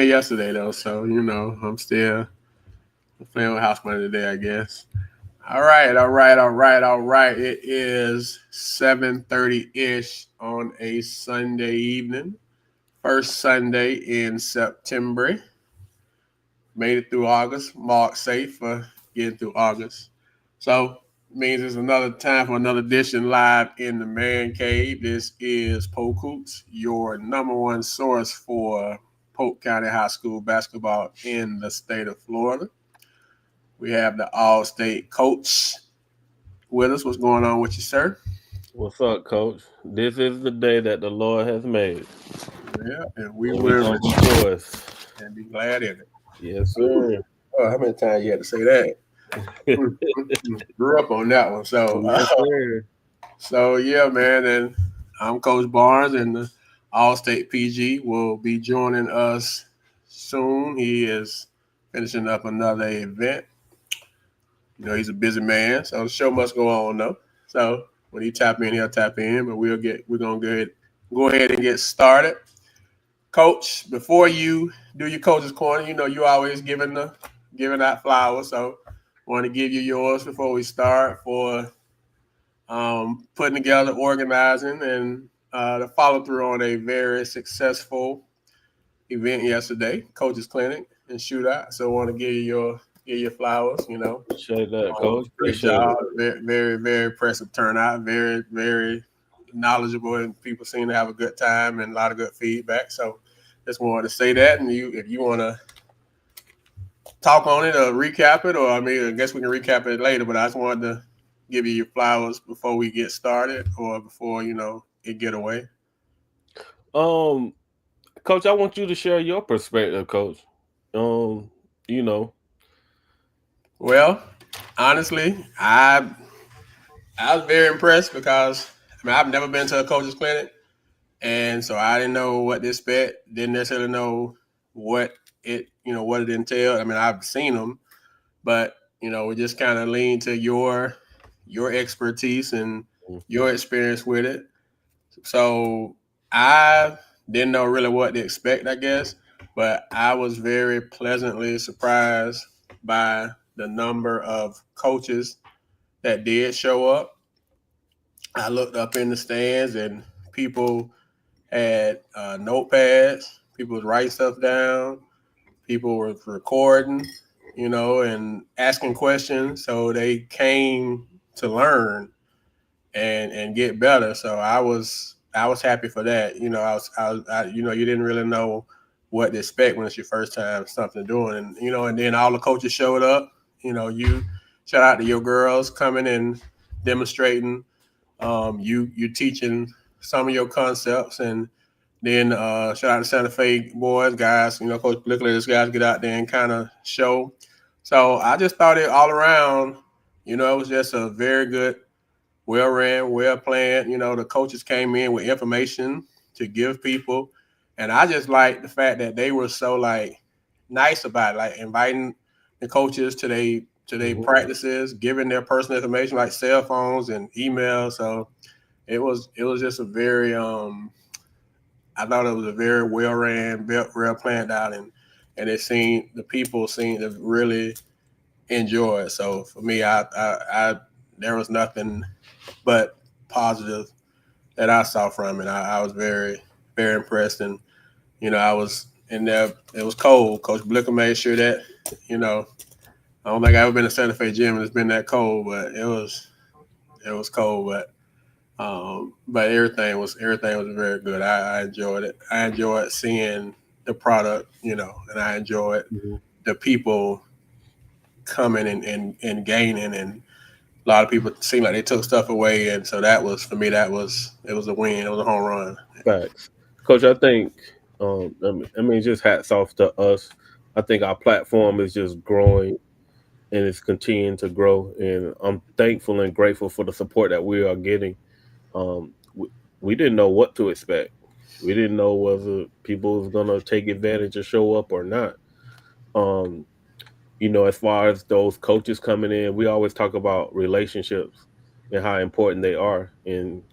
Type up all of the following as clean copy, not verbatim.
yesterday though, so I'm still playing with house money today, I guess. All right, all right, all right, all right. It is 7:30 ish on a Sunday evening. First Sunday in September. Made it through August. Mark safe for getting through August. So means it's another time for another edition live in the Man Cave. This is Polk, your number one source for Polk County High School basketball in the state of Florida. We have the All-State coach with us. What's going on with you, sir? What's up, Coach? This is the day that the Lord has made, Yeah, and we and we will gonna rejoice. and be glad in it. Yes, Ooh. sir. Oh, how many times you had to say that? Grew up on that one. So, Yes, sir. yeah, man. And I'm Coach Barnes, and the All-State PG will be joining us soon. He is finishing up another event. He's a busy man, so the show must go on though. So when he tap in, he'll tap in. But we're gonna go ahead and get started. Coach, before you do your coach's corner, you always giving out flowers. So I want to give you yours before we start for putting together, organizing, and the follow through on a very successful event yesterday, coach's clinic and shootout. So I want to give you flowers. Appreciate that, Coach. Great Appreciate job. it. Very, very, very impressive turnout. Very, very knowledgeable, and people seem to have a good time and a lot of good feedback. So just wanted to say that, and if you want to talk on it or recap it, or I mean, I guess we can recap it later. But I just wanted to give you your flowers before we get started, or before it get away. Um, Coach, I want you to share your perspective, Coach. Um, you know, Well, honestly, I was very impressed because I've never been to a coach's clinic, and so I didn't know what to expect. Didn't necessarily know what it entailed. I mean, I've seen them, but we just kind of lean to your expertise and your experience with it. So I didn't know really what to expect, I guess, but I was very pleasantly surprised by the number of coaches that did show up. I looked up in the stands, and people had notepads. People was writing stuff down. People were recording, and asking questions. So they came to learn and get better. So I was happy for that. You didn't really know what to expect when it's your first time something doing, and then all the coaches showed up. You shout out to your girls coming and demonstrating. You teaching some of your concepts, and then shout out to Santa Fe boys, guys. Coach Blickler, these guys get out there and kind of show. So I just thought it all around. It was just a very good, well ran, well planned. The coaches came in with information to give people, and I just like the fact that they were so like nice about it, like inviting the coaches to their mhm. practices, giving their personal information like cell phones and emails. So it was just a very I thought it was a very well ran, well planned out, and the people seemed to really enjoy it. So for me, I there was nothing but positive that I saw from it. I was very, very impressed, and I was in there. It was cold. Coach Blicker made sure that you know I don't think I've ever been to Santa Fe gym and it's been that cold, but it was cold, but everything was very good. I enjoyed it. I enjoyed seeing the product, and I enjoyed Mhm. the people coming and gaining, and a lot of people seemed like they took stuff away, and so that was for me. It was a win. It was a home run. Facts, Coach. I think, just hats off to us. I think our platform is just growing and it's continuing to grow. And I'm thankful and grateful for the support that we are getting. We didn't know what to expect. We didn't know whether people was gonna take advantage or show up or not. Um, as far as those coaches coming in, we always talk about relationships and how important they are. And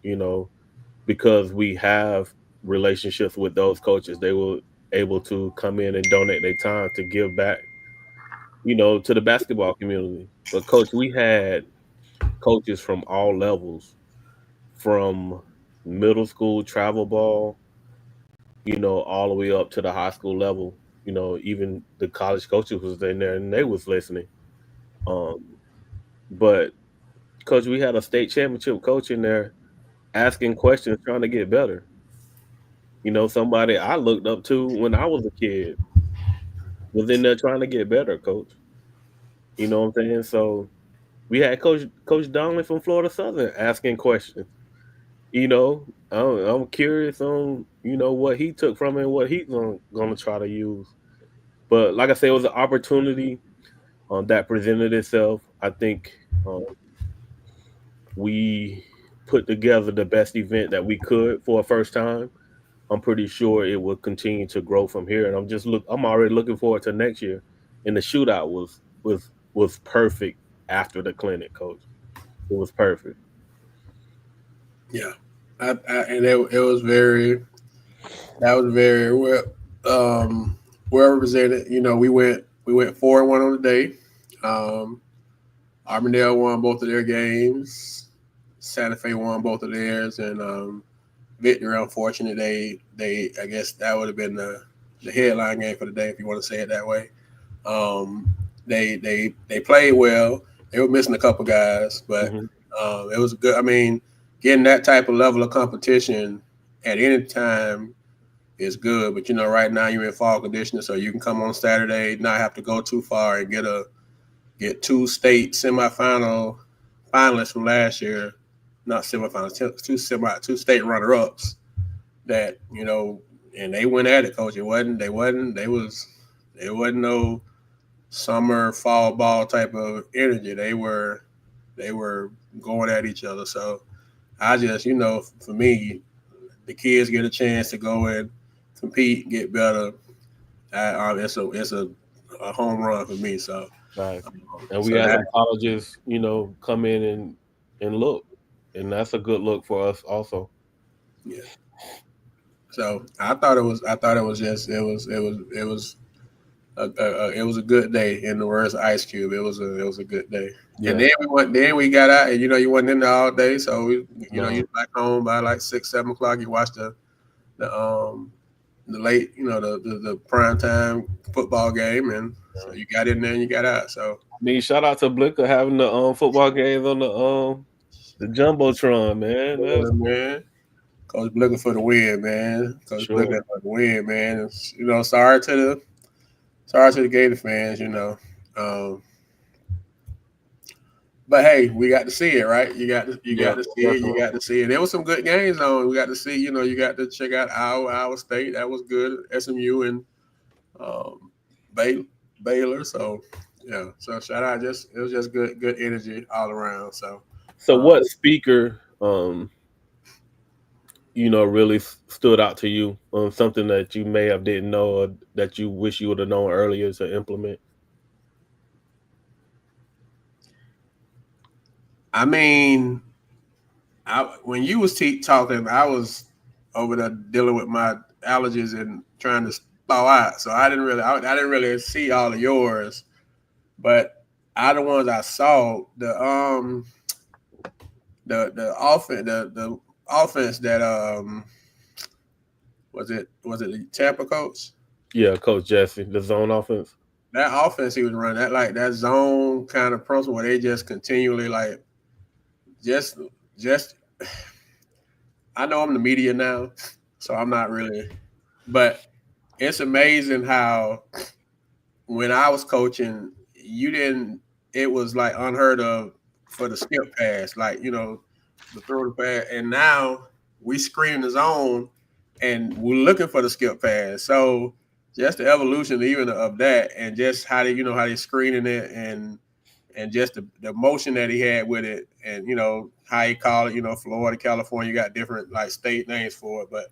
because we have relationships with those coaches, they were able to come in and donate their time to give back, to the basketball community. But coach, we had coaches from all levels, from middle school travel ball, all the way up to the high school level. Even the college coaches was in there and they was listening. Um, but coach, we had a state championship coach in there asking questions, trying to get better. Somebody I looked up to when I was a kid was in there trying to get better, coach. You know what I'm saying? So we had Coach Donnelly from Florida Southern asking questions. I'm curious on what he took from it and what he's gonna try to use. But like I said, it was an opportunity that presented itself. I think we put together the best event that we could for a first time. I'm pretty sure it will continue to grow from here, and I'm already looking forward to next year. And the shootout was perfect after the clinic, coach. It was perfect. Yeah, and it was very that was very well represented. We went 4-1 on the day. Um, Armendale won both of their games. Santa Fe won both of theirs, and Victory. Unfortunate, they I guess that would have been the headline game for the day if you want to say it that way. Um, they played well. They were missing a couple guys, but Hmm. it was good. I mean, getting that type of level of competition at any time is good. But right now you're in fall conditioning, so you can come on Saturday, not have to go too far, and get two state semifinal finalists from last year, not semifinals, two state runner ups that and they went at it, coach. It wasn't no summer fall ball type of energy. They were going at each other. So I just for me, the kids get a chance to go and compete, get better. It's a home run for me. So Nice. And we so had that some colleges, come in and look, and that's a good look for us also. yeah. So I thought it was just it was a good day. In the words of Ice Cube, it was a good day. And Yeah, then we got out, and you wasn't in there all day, so you no, was back home by like 6-7 o'clock. You watched the late the prime time football game, and so you got in there and you got out. So I mean, shout out to Blicker having the football games on the jumbotron, man. yeah, That's man, Coach Blicker for the win, man. Coach sure. Blicker for the win, man. Sorry to the Gator fans, Um, But hey, we got to see it, right? You Yeah, got to see it. You definitely. got to see it. There was some good games on. We got to see. You got to check out our state. That was good. SMU and um, Baylor. So yeah. So shout out. It was just good energy all around. So So, um, what speaker, really stood out to you on something that you may have didn't know or that you wish you would have known earlier to implement? I mean, when you was talking, I was over there dealing with my allergies and trying to thaw out. So I didn't really see all of yours. But out of the ones I saw, the offense that was it the Tampa coach? Yeah, Coach Jesse, the zone offense. That offense he was running, that zone kind of principle where they just continually like just just I know I'm the media now, so I'm not really, but it's amazing how when I was coaching, you didn't. It was like unheard of for the skip pass, like the throw the pass, and now we screen the zone, and we're looking for the skip pass. So just the evolution even of that, and just how they screening it, and just the motion that he had with it, and how he called it. Florida, California got different like state names for it, but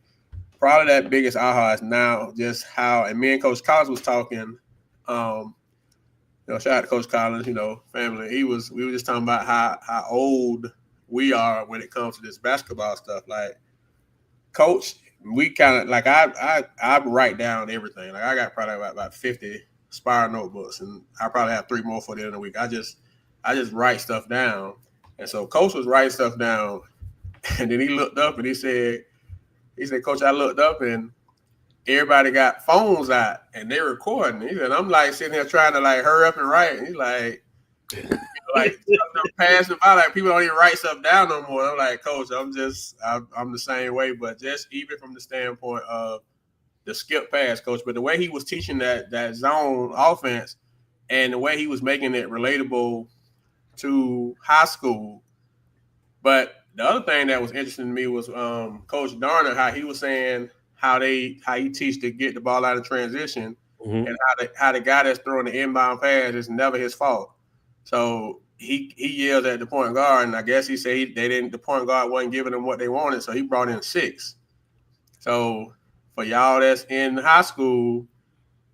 probably that biggest aha is now just how. And me and Coach Collins was talking. Um, Shout out to Coach Collins, family. We were just talking about how old we are when it comes to this basketball stuff. Like, Coach we kind of like I write down everything. Like I got probably about 50 spiral notebooks, and I probably have three more for the end of the week. I just write stuff down, and so Coach was writing stuff down, and then he looked up and he said, Coach, I looked up and everybody got phones out and they're recording. He said, I'm like sitting here trying to like hurry up and write. And he's like passing by, like people don't even write stuff down no more. I'm like, Coach, I'm the same way, but just even from the standpoint of the skip pass, Coach, but the way he was teaching that zone offense and the way he was making it relatable to high school. But the other thing that was interesting to me was Coach Darner, how he was saying how he teach to get the ball out of transition, Mhm. and how the guy that's throwing the inbound pass is never his fault. So he yelled at the point guard, and I guess he said they didn't. The point guard wasn't giving them what they wanted, so he brought in six. So for y'all that's in high school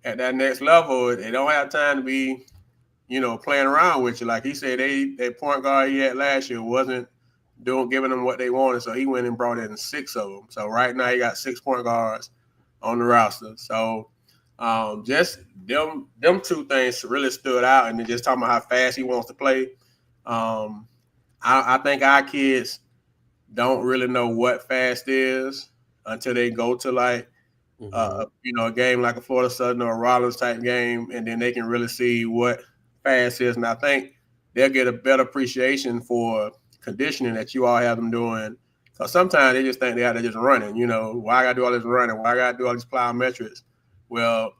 at that next level, they don't have time to be playing around with you. Like he said, that point guard he had last year wasn't doing giving them what they wanted, so he went and brought in six of them. So right now he got 6 point guards on the roster. So just them two things really stood out, and then just talking about how fast he wants to play. Um, I think our kids don't really know what fast is until they go to like Mhm. a game like a Florida Southern or a Rollins type game, and then they can really see what fast is. And I think they'll get a better appreciation for conditioning that you all have them doing. Because sometimes they just think they have to just running. Why I got to do all this running? Why I got to do all these plyometrics? Well,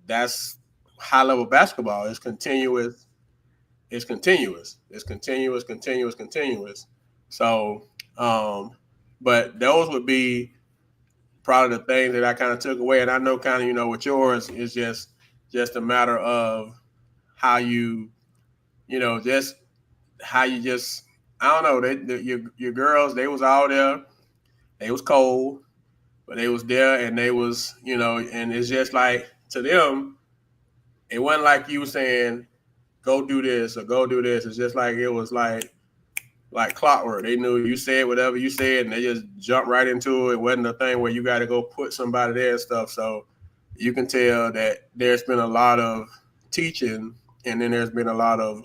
that's high level basketball. It's continuous. It's continuous. It's continuous, continuous, continuous. So, but those would be probably the things that I kind of took away. And I know kind of, with yours is just a matter of how just how you just, I don't know, your girls, they was out there, they was cold, but they was there and they was, and it's just like to them, it wasn't like you were saying, go do this or go do this. It's just like it was like clockwork. They knew you said whatever you said, and they just jumped right into it. It wasn't a thing where you got to go put somebody there and stuff. So you can tell that there's been a lot of teaching, and then there's been a lot of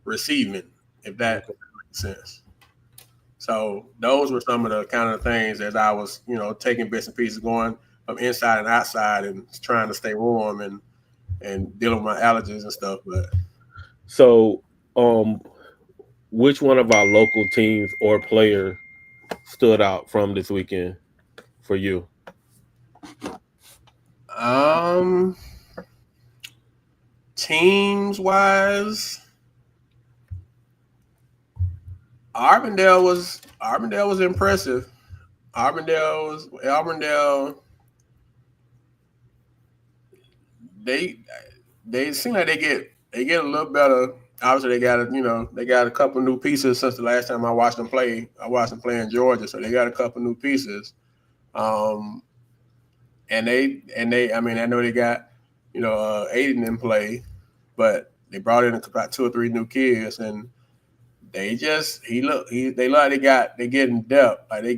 receiving, if that Okay. makes sense. So those were some of the kind of things as I was, taking bits and pieces, going from inside and outside, and trying to stay warm and dealing with my allergies and stuff. But So, um, which one of our local teams or player stood out from this weekend for you? um, teams wise, Arbondale was impressive. Arbondale. They they seem like they get a little better. Obviously, they got a couple new pieces since the last time I watched them play. I watched them play in Georgia, so they got a couple new pieces. Um, I mean, I know they got Aiden in play, but they brought in about two or three new kids, and they just they look like they getting depth, like they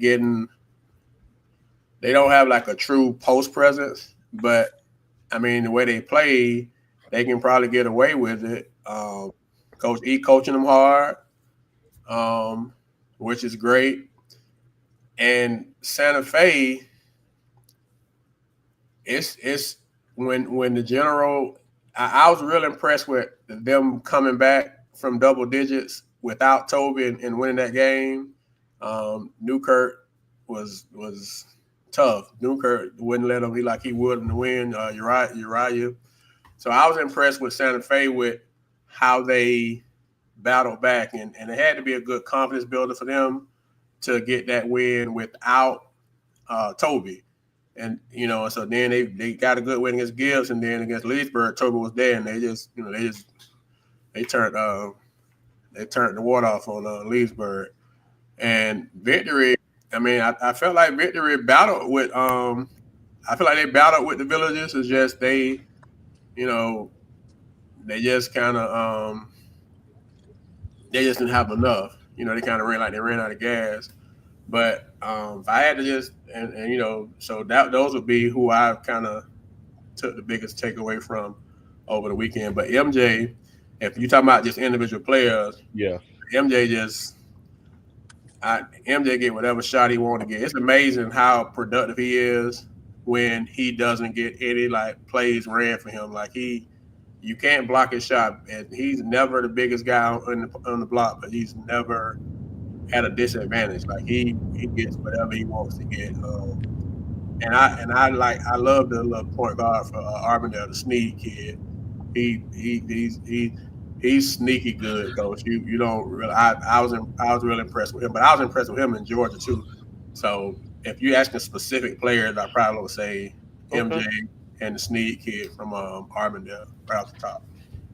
don't have like a true post presence, but I mean the way they play, they can probably get away with it. Coach E coaching them hard, um, which is great, and Santa Fe, it's when the general, I was real impressed with them coming back from double digits without Toby and winning that game. Newkirk was tough. Newkirk wouldn't let him be like he would him to win. Uriah. So I was impressed with Santa Fe with how they battled back, and it had to be a good confidence builder for them to get that win without Toby. And so then they got a good win against Gibbs, and then against Leesburg, Toby was there, and they turned they turned the water off on Leesburg. And Victory, I mean, I felt like Victory battled with I feel like they battled with the Villagers. It's just you know they just kind of they just didn't have enough. They kind of ran out of gas. But if I had to just so that those would be who I kind of took the biggest takeaway from over the weekend. But MJ, if you talking about just individual players, Yeah. MJ just MJ get whatever shot he want to get. It's amazing how productive he is when he doesn't get any like plays ran for him. Like you can't block his shot, and he's never the biggest guy on the block, but he's never at a disadvantage. Like he gets whatever he wants to get. I love the little point guard for Arbondale, the Snead kid. He he he's he he's sneaky good, coach. You don't really. I was really impressed with him, but I was impressed with him in Georgia too. So if you asking specific players, I probably would say MJ Okay. and the Snead kid from Arbondale right off the top.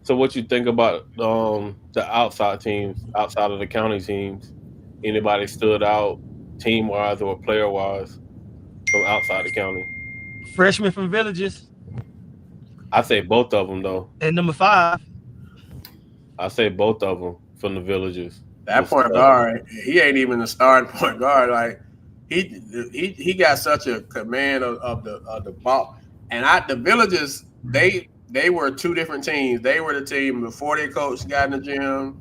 So what you think about the outside teams, outside of the county teams? Anybody stood out team wise or player wise from outside the county? Freshman from Villages I say both of them though. and number 5. I say both of them from the villages That was point stud. guard, he ain't even the starting point guard. Like he got such a command of the ball. And the Villages, they were two different teams. They were the team before their coach got in the gym,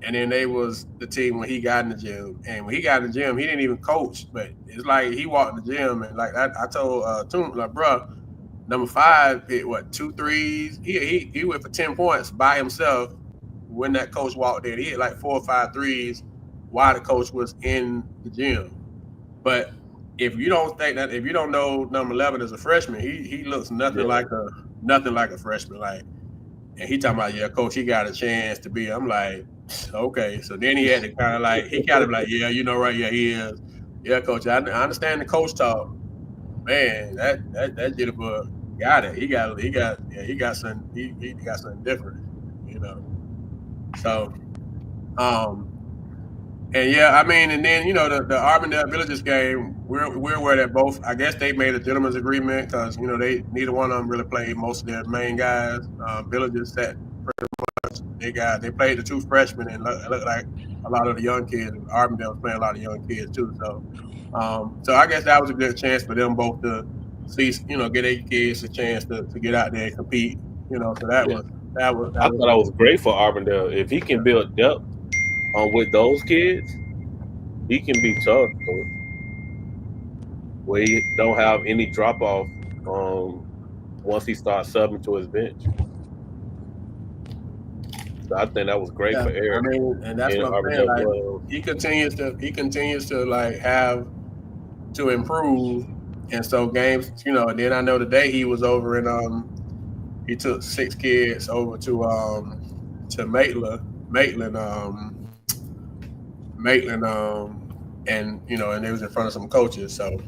and then they was the team when he got in the gym. And when he got in the gym, he didn't even coach, but it's like he walked in the gym and like I told Toon, like, bro, number 5 hit what 2 threes. He went for 10 points by himself when that coach walked in. He hit like 4 or 5 threes while the coach was in the gym. But if you don't know number 11 as a freshman, he looks Yeah. nothing like a freshman. Like, and he talking about, yeah, coach, he got a chance to be. I'm like, okay. So then he had to kind of like he kind of like, yeah, you know, right, yeah, he is. Yeah, coach, I understand the coach talk. Man, that jitterbug got it. He got something different, you know. So um and yeah, I mean, and then the Arbondale Villages game, we're aware that both. I guess they made a gentleman's agreement because they neither one of them really played most of their main guys. Villages sat they played the two freshmen and it looked like a lot of the young kids. And Arbondale was playing a lot of young kids too. So I guess that was a good chance for them both to see get their kids a chance to get out there and compete. So Yeah. that I was thought I was great for Arbondale. If he can build depth with those kids, he can be tough. Where he don't have any drop off once he starts subbing to his bench. So I think that was great yeah. for I Eric mean, and that's and what I'm saying. Arbondale Like Blue. he continues to like have to improve. And so games, and then I know today he was over in he took 6 kids over to Maitland and they was in front of some coaches. So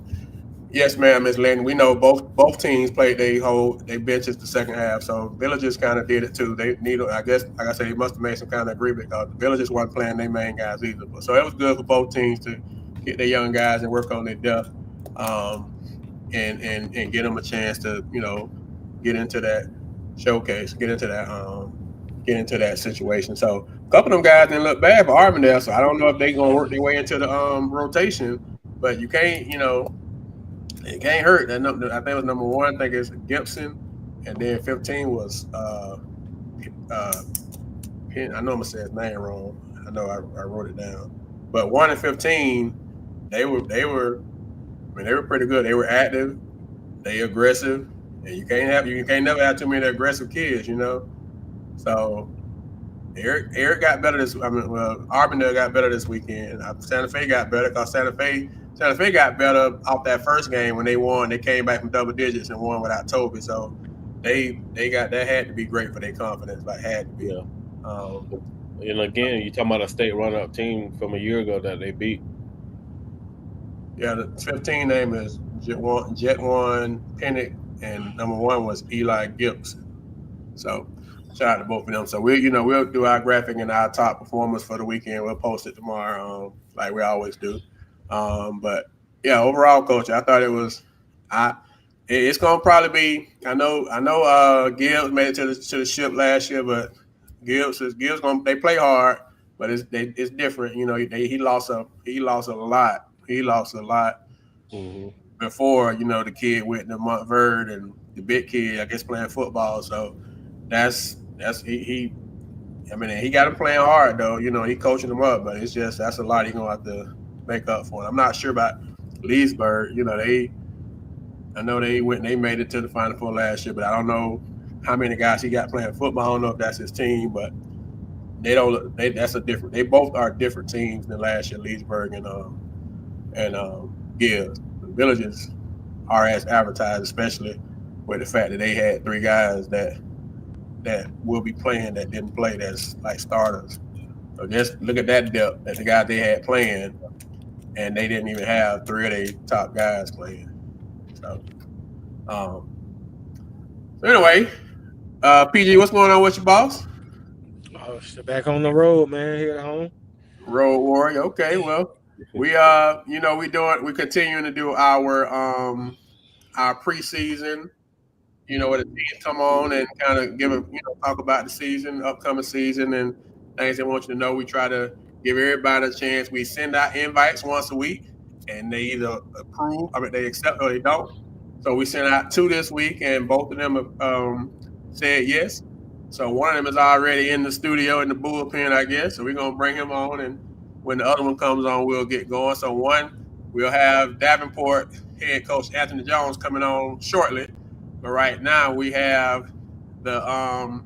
yes, ma'am, Miss Lynn. We know both teams played they benches the second half. So Villages kind of did it too. They need, I guess, like I said, they must have made some kind of agreement because the Villages weren't playing their main guys either. But so it was good for both teams to get their young guys and work on their depth, um, and get them a chance to get into that showcase, get into that situation. So a couple of them guys didn't look bad for Armandale. So I don't know if they're gonna work their way into the rotation, but you can't it can't hurt. I think it was number 1. I think it's Gibson, and then 15 was uh, I know I'm gonna say his name wrong. I know I wrote it down, but 1 and 15, they were. I mean, they were pretty good. They were active, they aggressive, and you can't never have too many aggressive kids. So Eric got better this. I mean, well, Arbondale got better this weekend. Santa Fe got better because Santa Fe got better off that first game when they won. They came back from double digits and won without Toby. So they got that had to be great for their confidence. Like had to be. Yeah. Um, And again, you talking about a state runner up team from a year ago that they beat. yeah, the 15 name is Jet One Pennick, and number 1 was Eli Gibson. So shout out to both of them. So we'll do our graphic and our top performers for the weekend. We'll post it tomorrow, like we always do. But yeah, overall, coach, I thought it was. I it's gonna probably be. I know. Gibbs made it to the ship last year, but Gibbs gonna. They play hard. but it's different. You know, he lost a lot. He lost a lot Mm-hmm. before, you know, the kid went to Montverde and the big kid, I guess, playing football. So that's he I mean, he got him playing hard though. You know, he coaching him up, but it's just that's a lot he's gonna have to make up for. I'm not sure about Leesburg. You know, I know they made it to the Final Four last year, but I don't know how many guys he got playing football. I don't know if that's his team, but that's a different. They both are different teams than last year, Leesburg and Gibbs. The Villages are as advertised, especially with the fact that they had 3 guys that will be playing that didn't play that's like starters. So just look at that depth that the guys they had playing, and they didn't even have 3 of their top guys playing. So, so anyway, PG, what's going on with your boss? Oh, shit, back on the road, man. Here at home. Road Warrior. Okay, well, we you know, we continuing to do our preseason. You know, where the teams come on and kind of talk about the season, upcoming season, and things they want you to know. We try to give everybody a chance. We send out invites once a week, and they either approve, they accept or they don't. So we sent out 2 this week, and both of them have said yes. So one of them is already in the studio in the bullpen, I guess. So we're gonna bring him on, and when the other one comes on, we'll get going. So we'll have Davenport head coach Anthony Jones coming on shortly. But right now we have the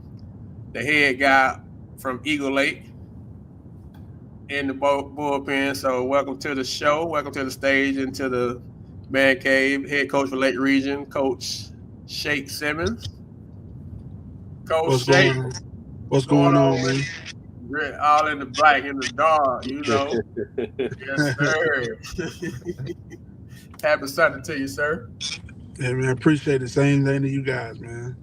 head guy from Eagle Lake in the bullpen. So welcome to the show, welcome to the stage and to the ManCave. Head coach for Lake Region, Coach Shake Simmons. Coach What's Shake, going on? What's going on, man? We're all in the black, in the dark, you know. Yes, sir. Happy Sunday to you, sir. Yeah, man, appreciate the same thing to you guys, man.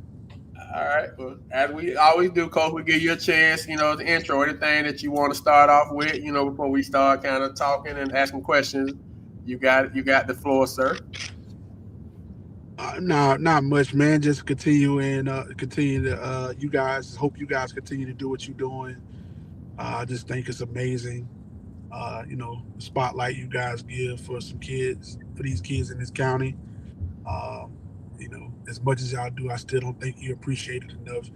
All right. Well, as we always do, Coach, we give you a chance, you know, the intro, anything that you want to start off with, you know, before we start kind of talking and asking questions. You got the floor, sir. Not much, man. Just continue to. You guys, hope you guys continue to do what you're doing. I just think it's amazing. The spotlight you guys give for these kids in this county. As much as y'all do, I still don't think you appreciate it enough.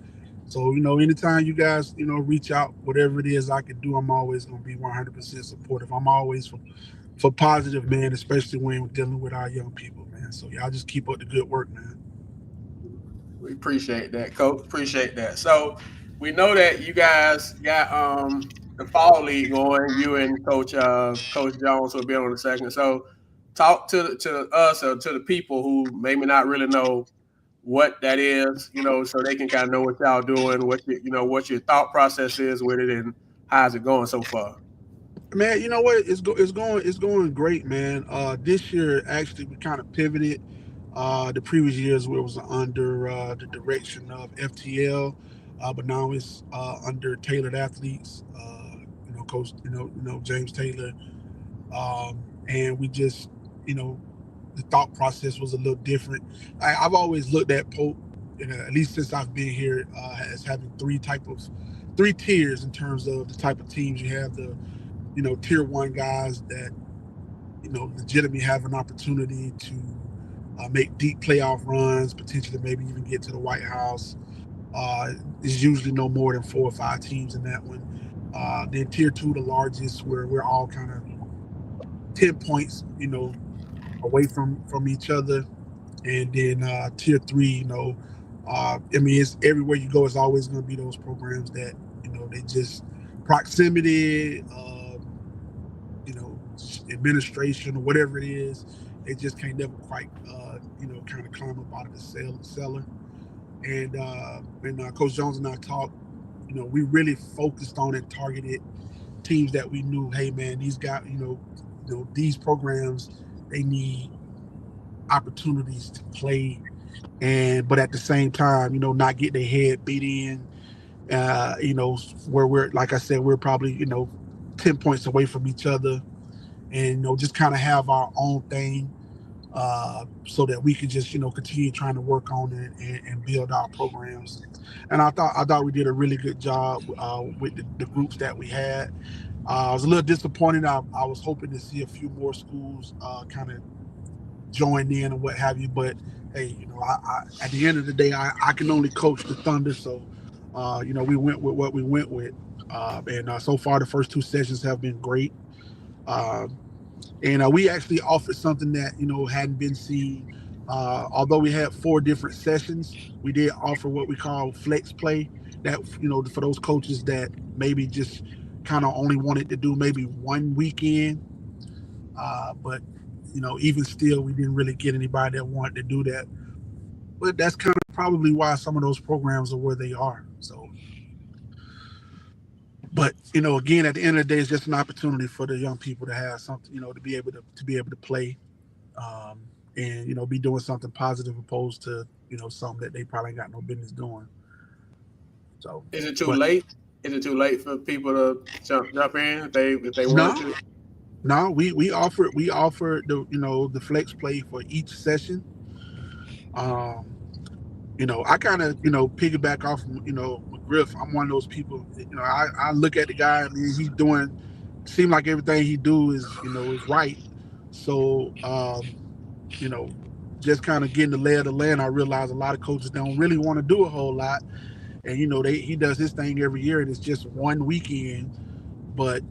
So, anytime you guys, reach out, whatever it is I can do, I'm always going to be 100% supportive. I'm always for positive, man, especially when we're dealing with our young people, man. So y'all just keep up the good work, man. We appreciate that, Coach. Appreciate that. So we know that you guys got the fall league going. You and Coach Jones will be on in a second. So talk to us or to the people who maybe not really know what that is, so they can kind of know what y'all doing, what your thought process is with it, and how's it going so far. Man, you know what? It's going great, man. This year actually we kind of pivoted. The previous years where it was under the direction of FTL, but now it's under Tailored Athletes. Coach, James Taylor, and we just, the thought process was a little different. I've always looked at Polk, at least since I've been here, as having three tiers in terms of the type of teams you have. The tier 1 guys that legitimately have an opportunity to make deep playoff runs, potentially maybe even get to the White House. There's usually no more than 4 or 5 teams in that one. Then tier 2, the largest, where we're all kind of 10 points, away from each other. And then tier 3, it's everywhere you go. It's always going to be those programs that they just proximity, administration or whatever it is. They just can't never quite, kind of climb up out of the cellar. And when Coach Jones and I talked, we really focused on and targeted teams that we knew, hey man, these guys, these programs, they need opportunities to play, but at the same time, not get their head beat in. Where we're, like I said, we're probably 10 points away from each other, and just kind of have our own thing. so that we could just continue trying to work on it and build our programs. And I thought we did a really good job with the groups that we had. I was a little disappointed. I was hoping to see a few more schools kind of join in and what have you. But hey, at the end of the day, I can only coach the Thunder. So, we went with what we went with. And so far, the first two sessions have been great. Um, and we actually offered something that hadn't been seen. Although we had 4 different sessions, we did offer what we call flex play. That for those coaches that maybe just kind of only wanted to do maybe one weekend, but even still, we didn't really get anybody that wanted to do that. But that's kind of probably why some of those programs are where they are. So, but again, at the end of the day, it's just an opportunity for the young people to have something, to be able to play, um, and be doing something positive opposed to something that they probably ain't got no business doing. So, Is it too but late? Is it too late for people to jump in if they wanted no, to? no, we offered the flex play for each session. Um, I kind of, piggyback off, McGriff. I'm one of those people, I look at the guy, I mean, he's doing, seem like everything he do is right. So, you know, just kind of getting the lay of the land, I realize a lot of coaches don't really want to do a whole lot. And, he does his thing every year and it's just one weekend. But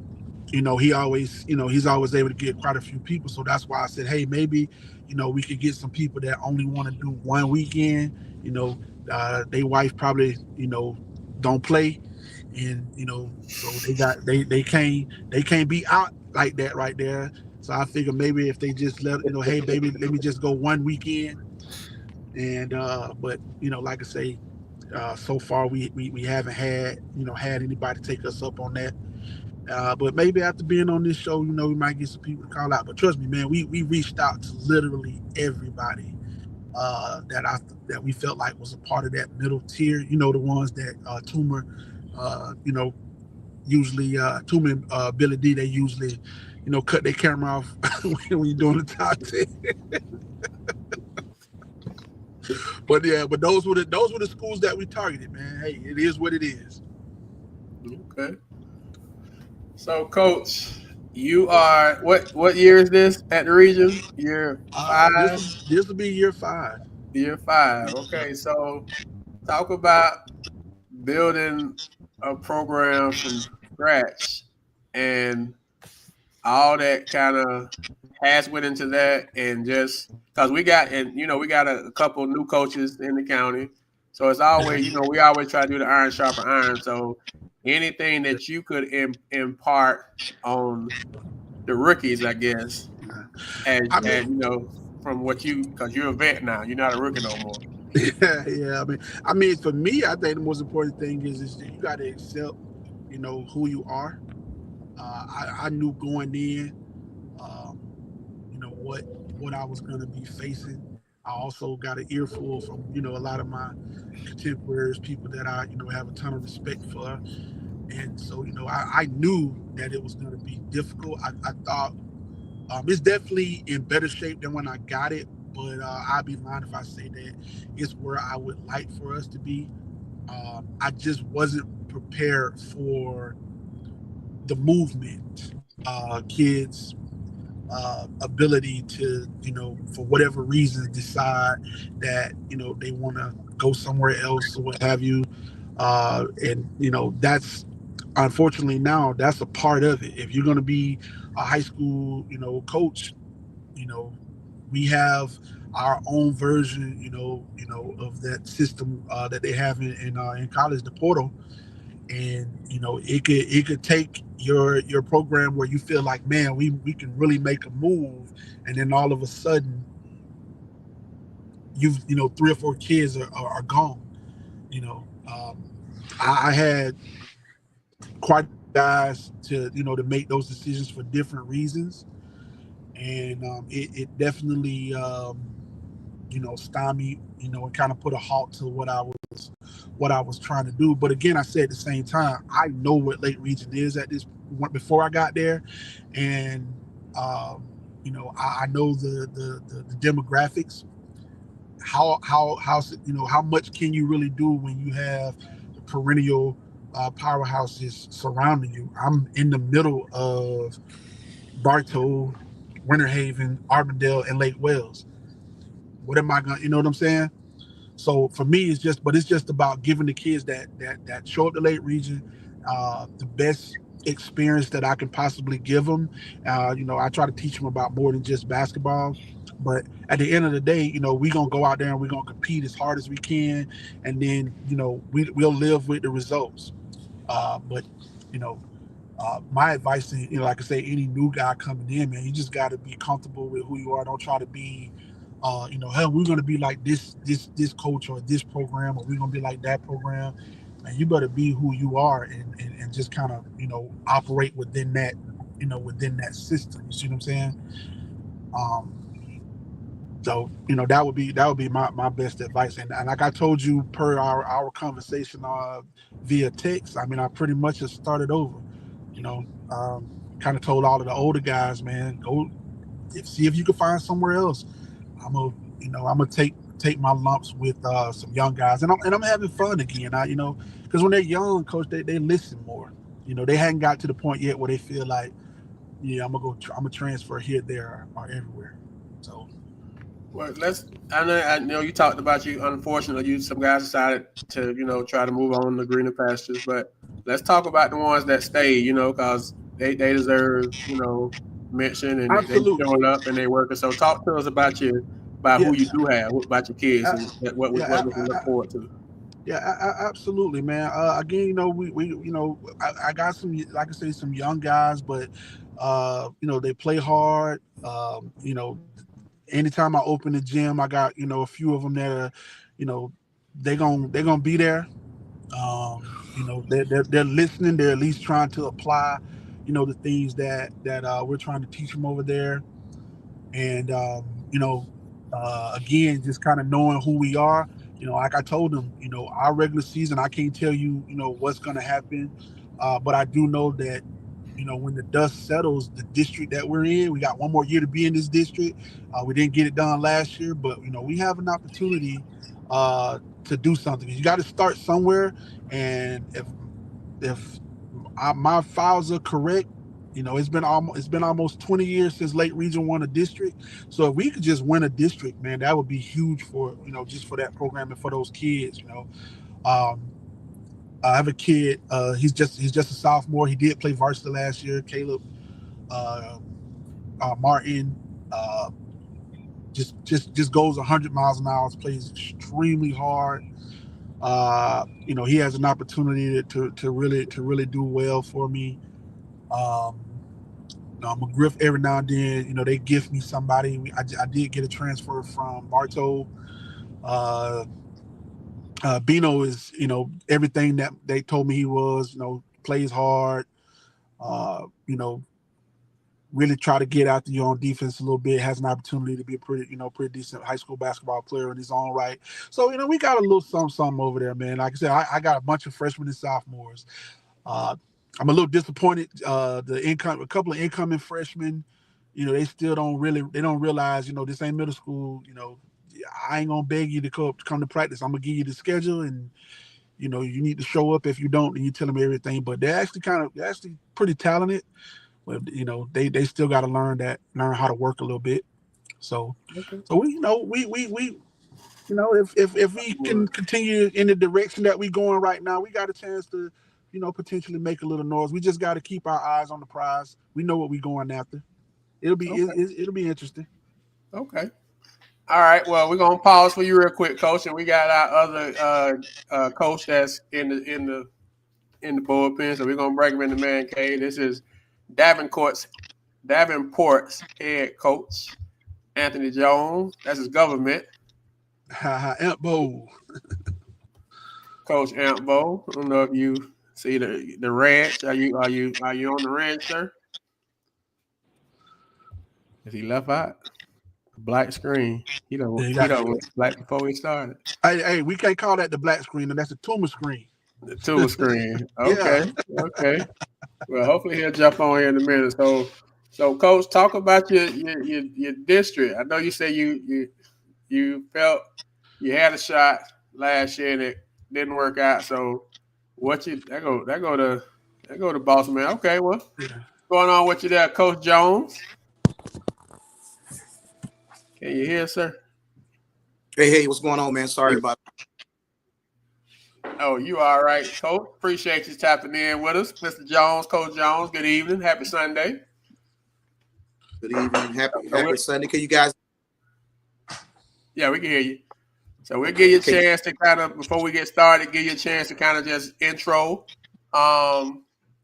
he's always able to get quite a few people. So that's why I said, hey, maybe, we could get some people that only want to do one weekend. They wife probably, don't play, and so they can't be out like that right there. So I figure maybe if they just hey, baby, let me just go one weekend, and but like I say, so far we haven't had anybody take us up on that. But maybe after being on this show, we might get some people to call out. But trust me, man, we reached out to literally everybody that we felt like was a part of that middle tier. The ones that Toomer, usually Toomer and Billy D, they usually, cut their camera off when you're doing the top 10. But yeah, but those were the schools that we targeted, man. Hey, it is what it is. Okay. So, Coach, you are what year is this at the region? Year five. This will be year 5. Year 5. Okay. So, talk about building a program from scratch and all that kind of has went into that, and just because we got a couple new coaches in the county, so it's always we always try to do the iron sharper iron. So anything that you could impart on the rookies, I guess, and I mean, from what because you're a vet now, you're not a rookie no more. yeah. I mean, for me, I think the most important thing is that you got to accept, who you are. I knew going in, um, what I was going to be facing. I also got an earful from a lot of my contemporaries, people that I have a ton of respect for, and so I knew that it was going to be difficult. I thought it's definitely in better shape than when I got it, but I'd be lying if I say that it's where I would like for us to be. I just wasn't prepared for the movement, kids' ability to, for whatever reason, decide that, they want to go somewhere else or what have you. And, that's unfortunately now that's a part of it. If you're going to be a high school, coach, you know, we have our own version, of that system that they have in college, the portal, and it could take your program where you feel like, man, we can really make a move, and then all of a sudden you've 3 or 4 kids are gone. I had quite guys to make those decisions for different reasons, and it definitely stymied, and kind of put a halt to what I was trying to do. But again, I said at the same time, I know what Lake Region is at this point before I got there, and I know the demographics. How much can you really do when you have the perennial powerhouses surrounding you? I'm in the middle of Bartow, Winter Haven, Arbondale, and Lake Wales. What am I gonna? You know what I'm saying? So for me, it's just about giving the kids that show up the Lake region the best experience that I can possibly give them. I try to teach them about more than just basketball. But at the end of the day, we're gonna go out there and we're gonna compete as hard as we can, and then we'll live with the results. But you know, my advice to like I say, any new guy coming in, man, you just got to be comfortable with who you are. Don't try to be, hey, we're gonna be like this coach or this program, or we're gonna be like that program. And you better be who you are, and just kind of operate within that, within that system. You see what I'm saying? Um, so that would be my best advice. And like I told you per our conversation via text, I mean I pretty much just started over. You know, kind of told all of the older guys, man, go see if you can find somewhere else. I'm gonna take my lumps with some young guys, and I'm having fun again. Because when they're young, coach, they listen more. They hadn't got to the point yet where they feel like, yeah, I'm gonna transfer here, there, or everywhere. So. Well, I know you talked about you. Unfortunately, some guys decided to try to move on to greener pastures. But let's talk about the ones that stayed. Because they deserve mention, and they Absolutely. showing up and they working. So talk to us about Yeah, who you do have, about your kids, uh, and what we yeah, can look forward to. yeah, absolutely, man. Again, we I got some, like I say, some young guys, but they play hard. Anytime I open the gym, I got a few of them that are, you know, they're gonna be there. They're listening. They're at least trying to apply, the things that we're trying to teach them over there. And again, just kind of knowing who we are. Like I told them, our regular season, I can't tell you, what's going to happen, but I do know that when the dust settles, the district that we're in, we got one more year to be in this district. We didn't get it done last year, but we have an opportunity to do something. You got to start somewhere, and if my files are correct, it's been almost 20 years since Lake Region won a district. So if we could just win a district, man, that would be huge for just for that program and for those kids. Um, I have a kid. He's just a sophomore. He did play varsity last year. Caleb uh, Martin just goes 100 miles an hour. Plays extremely hard. He has an opportunity to really do well for me. Um, I'm a grift every now and then. They gift me somebody. I did get a transfer from Bartow. Uh, Bino is everything that they told me he was. Plays hard. Uh, you know, really try to get out there on defense a little bit. Has an opportunity to be a pretty decent high school basketball player in his own right. So we got a little something over there, man. Like I said, I got a bunch of freshmen and sophomores. Uh, I'm a little disappointed. A couple of incoming freshmen, they still don't realize, this ain't middle school. I ain't gonna beg you to come to practice. I'm gonna give you the schedule, and you need to show up. If you don't, then you tell them everything. But they're actually pretty talented. But they still got to learn how to work a little bit. So, Okay. so if we can continue in the direction that we're going right now, we got a chance to, potentially make a little noise. We just got to keep our eyes on the prize. We know what we're going after. Okay. It'll be interesting. Okay. All right. Well, we're gonna pause for you real quick, coach, and we got our other coach that's in the bullpen, so we're gonna bring him in the man cave. This is Davenport's head coach, Anthony Jones. That's his government. Bo. Coach Ampbo. I don't know if you see the ranch. Are you on the ranch, sir? Is he left out? Black screen. He Yeah, don't you he got, don't went black before we started. hey, we can't call that the black screen. That's a tumor screen. The tool screen. Yeah. Okay. Okay. Well, hopefully he'll jump on here in a minute. So So, Coach, talk about your district. I know you say you felt you had a shot last year and it didn't work out. So, what you that go to Boston, man. Okay, well, what's Yeah. going on with you there, Coach Jones? Can you hear, sir? Hey, what's going on, man? Sorry about Oh, you all right, Coach? Appreciate you tapping in with us, Mr. Jones, Coach Jones. Good evening, happy Sunday. good evening. So Happy Sunday. Can you guys yeah, we can hear you. So we'll give you a okay? chance to kind of, before we get started, give you a chance to kind of just intro,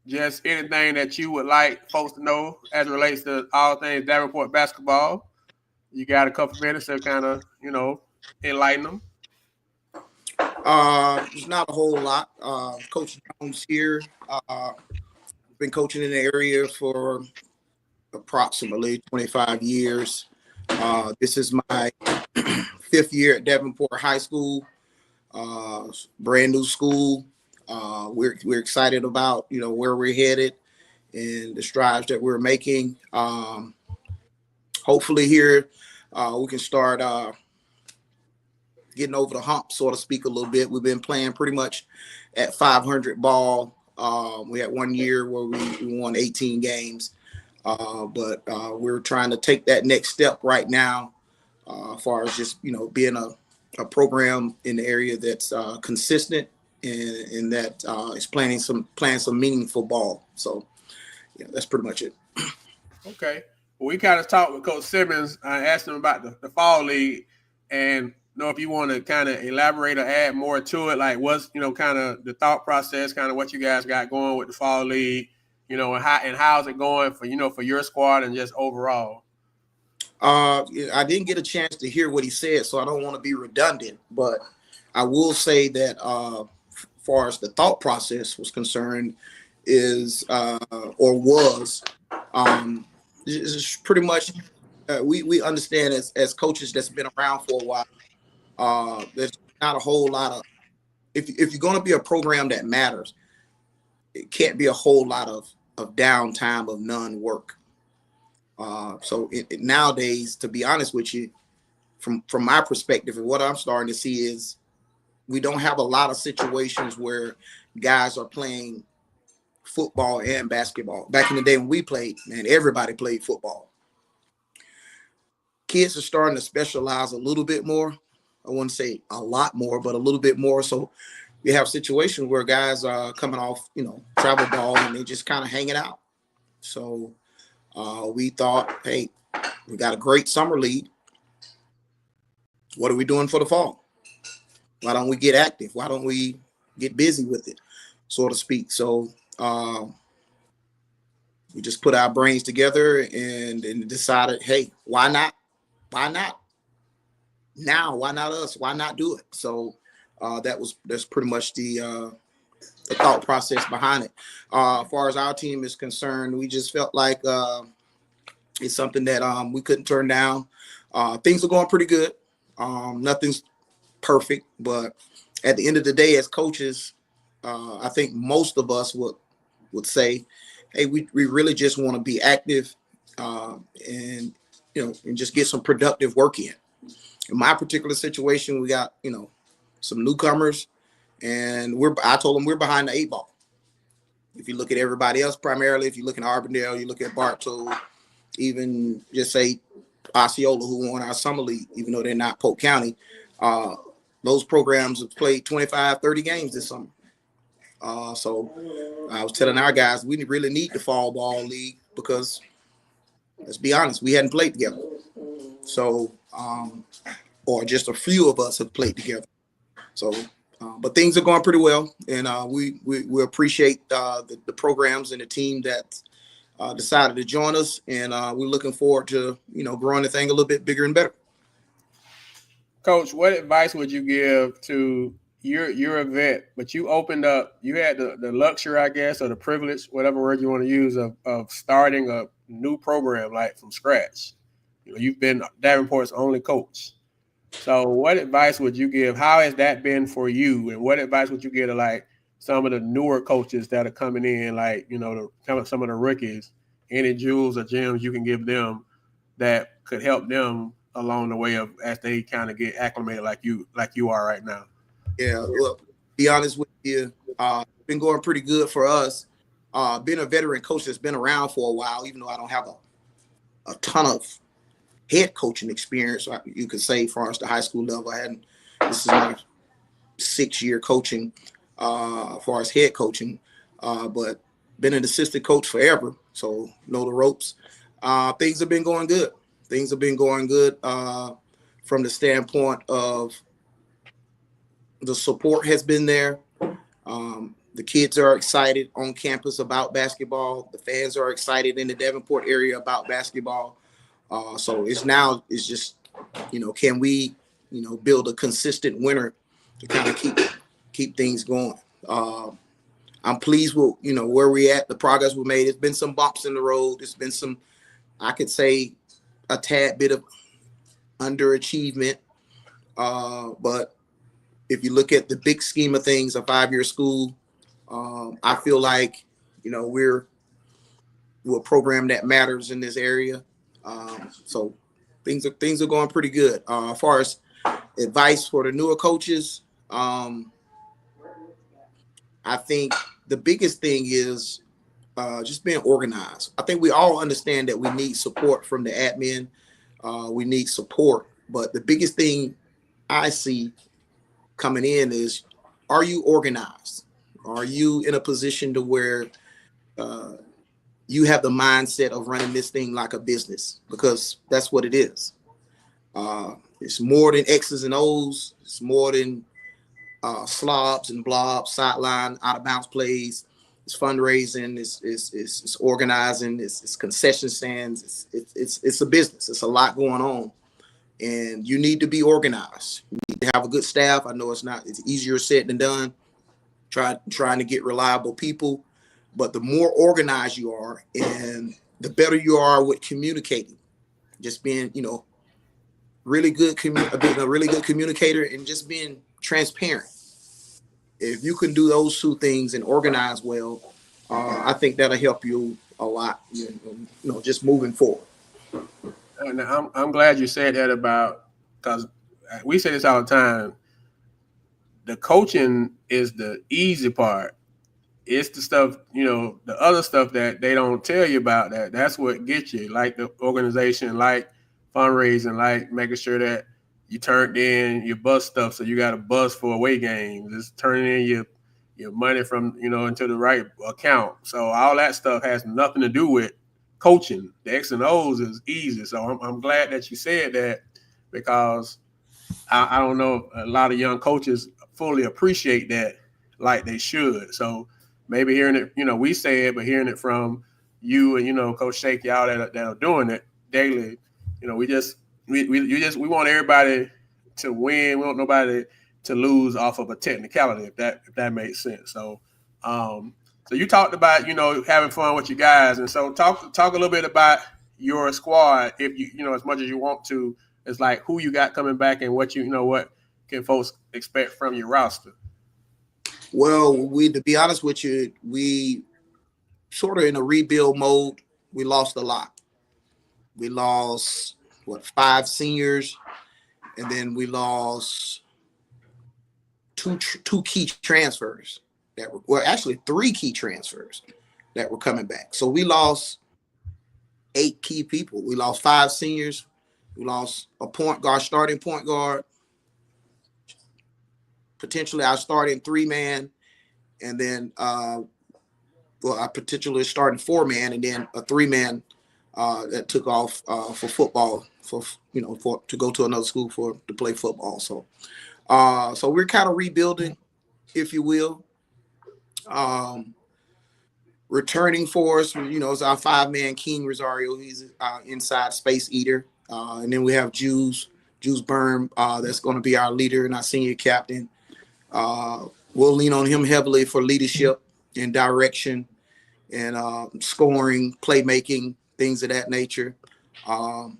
just anything that you would like folks to know as it relates to all things Davenport basketball. You got a couple minutes to kind of, enlighten them. There's not a whole lot. Coach Jones here. Been coaching in the area for approximately 25 years. This is my fifth year at Davenport High School. Brand new school. We're excited about where we're headed and the strides that we're making. Hopefully here we can start getting over the hump, so to speak, a little bit. We've been playing pretty much at 500 ball. We had 1 year where we won 18 games, but we're trying to take that next step right now, as far as just being a program in the area that's consistent and that is playing some meaningful ball. So yeah, that's pretty much it. Okay. Well, we kind of talked with Coach Simmons. I asked him about the fall league, and know if you want to kind of elaborate or add more to it, like what's kind of the thought process, kind of what you guys got going with the fall league, and how's it going for your squad and just overall. I didn't get a chance to hear what he said, so I don't want to be redundant, but I will say that as far as the thought process was concerned is or was is pretty much we understand as coaches that's been around for a while, there's not a whole lot of if you're going to be a program that matters, it can't be a whole lot of downtime of none work. So nowadays, to be honest with you, from my perspective, and what I'm starting to see is we don't have a lot of situations where guys are playing football and basketball. Back in the day when we played, man, everybody played football. Kids are starting to specialize a little bit more. I wouldn't say a lot more, but a little bit more. So we have situations where guys are coming off, travel ball and they just kind of hanging out. So we thought, hey, we got a great summer league. What are we doing for the fall? Why don't we get active? Why don't we get busy with it, so to speak? So we just put our brains together and decided, hey, why not? Why not now? Why not us? Why not do it? So that's pretty much the thought process behind it. As far as our team is concerned, we just felt like it's something that we couldn't turn down. Things are going pretty good. Nothing's perfect, but at the end of the day, as coaches, I think most of us would say, hey, we really just want to be active and just get some productive work in. In my particular situation, we got some newcomers, and I told them we're behind the 8 ball. If you look at everybody else, primarily, if you look at Arbondale, you look at Bartow, even just say Osceola, who won our summer league, even though they're not Polk County, those programs have played 25, 30 games this summer. So I was telling our guys, we really need the fall ball league because, let's be honest, we hadn't played together. So, or just a few of us have played together. So, but things are going pretty well, and we appreciate the programs and the team that decided to join us, and we're looking forward to growing the thing a little bit bigger and better. Coach, what advice would you give to you're a vet, but you opened up, you had the luxury, I guess, or the privilege, whatever word you want to use, of starting a new program like from scratch. You've been Davenport's only coach. So what advice would you give? How has that been for you? And what advice would you give to like some of the newer coaches that are coming in, like, some of the rookies, any jewels or gems you can give them that could help them along the way of as they kind of get acclimated like you are right now. Yeah, look, be honest with you, been going pretty good for us. Being a veteran coach that's been around for a while, even though I don't have a ton of head coaching experience, you could say, as far as the high school level. This is my 6-year coaching, as far as head coaching, but been an assistant coach forever, so know the ropes. Things have been going good. Things have been going good from the standpoint of the support has been there. The kids are excited on campus about basketball. The fans are excited in the Davenport area about basketball. So it's just, can we, build a consistent winner to kind of keep things going. I'm pleased with, where we at, the progress we made. It's been some bumps in the road. It's been some, I could say, a tad bit of underachievement. But if you look at the big scheme of things, a 5-year school, I feel like, we're a program that matters in this area. So things are going pretty good. As far as advice for the newer coaches, I think the biggest thing is just being organized. I think we all understand that we need support from the admin. We need support, but the biggest thing I see coming in is, are you organized? Are you in a position to where you have the mindset of running this thing like a business? Because that's what it is. It's more than X's and O's. It's more than slobs and blobs, sideline, out of bounds plays. It's fundraising. It's organizing. It's concession stands. It's a business. It's a lot going on, and you need to be organized. You need to have a good staff. I know it's easier said than done. Trying to get reliable people, but the more organized you are, and the better you are with communicating, just being, really good, being a really good communicator, and just being transparent. If you can do those two things and organize well, I think that'll help you a lot, just moving forward. And I'm glad you said that because we say this all the time. The coaching is the easy part. It's the stuff, the other stuff that they don't tell you about. That's what gets you, like the organization, like fundraising, like making sure that you turned in your bus stuff, so you got a bus for away games. It's turning in your money from, into the right account. So all that stuff has nothing to do with coaching. The X and O's is easy. So I'm glad that you said that, because I don't know if a lot of young coaches fully appreciate that like they should. So maybe hearing it, we say it, but hearing it from you and, Coach Shake, y'all that are doing it daily, we want everybody to win. We want nobody to lose off of a technicality, if that makes sense. So, so you talked about, having fun with you guys. And so talk a little bit about your squad, if as much as you want to. It's like who you got coming back and what what can folks expect from your roster? Well, to be honest with you, we sort of in a rebuild mode. We lost a lot. We lost 5 seniors, and then we lost two key transfers actually 3 key transfers that were coming back. So we lost 8 key people. We lost 5 seniors. We lost a point guard, starting point guard. Potentially our starting 3-man, and then I potentially starting 4-man, and then a 3-man that took off for football, to go to another school to play football. So we're kind of rebuilding, if you will. Returning for us, is our 5-man King Rosario. He's our inside space eater, and then we have Juice Berm, that's going to be our leader and our senior captain. We'll lean on him heavily for leadership and direction and scoring, playmaking, things of that nature. And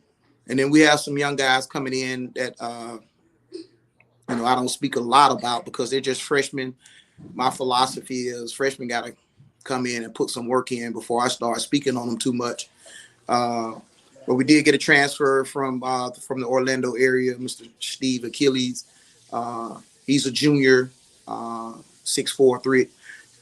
then we have some young guys coming in that I don't speak a lot about because they're just freshmen. My philosophy is freshmen got to come in and put some work in before I start speaking on them too much. But we did get a transfer from the Orlando area, Mr. Steve Achilles. He's a junior, 6'4", 6'3",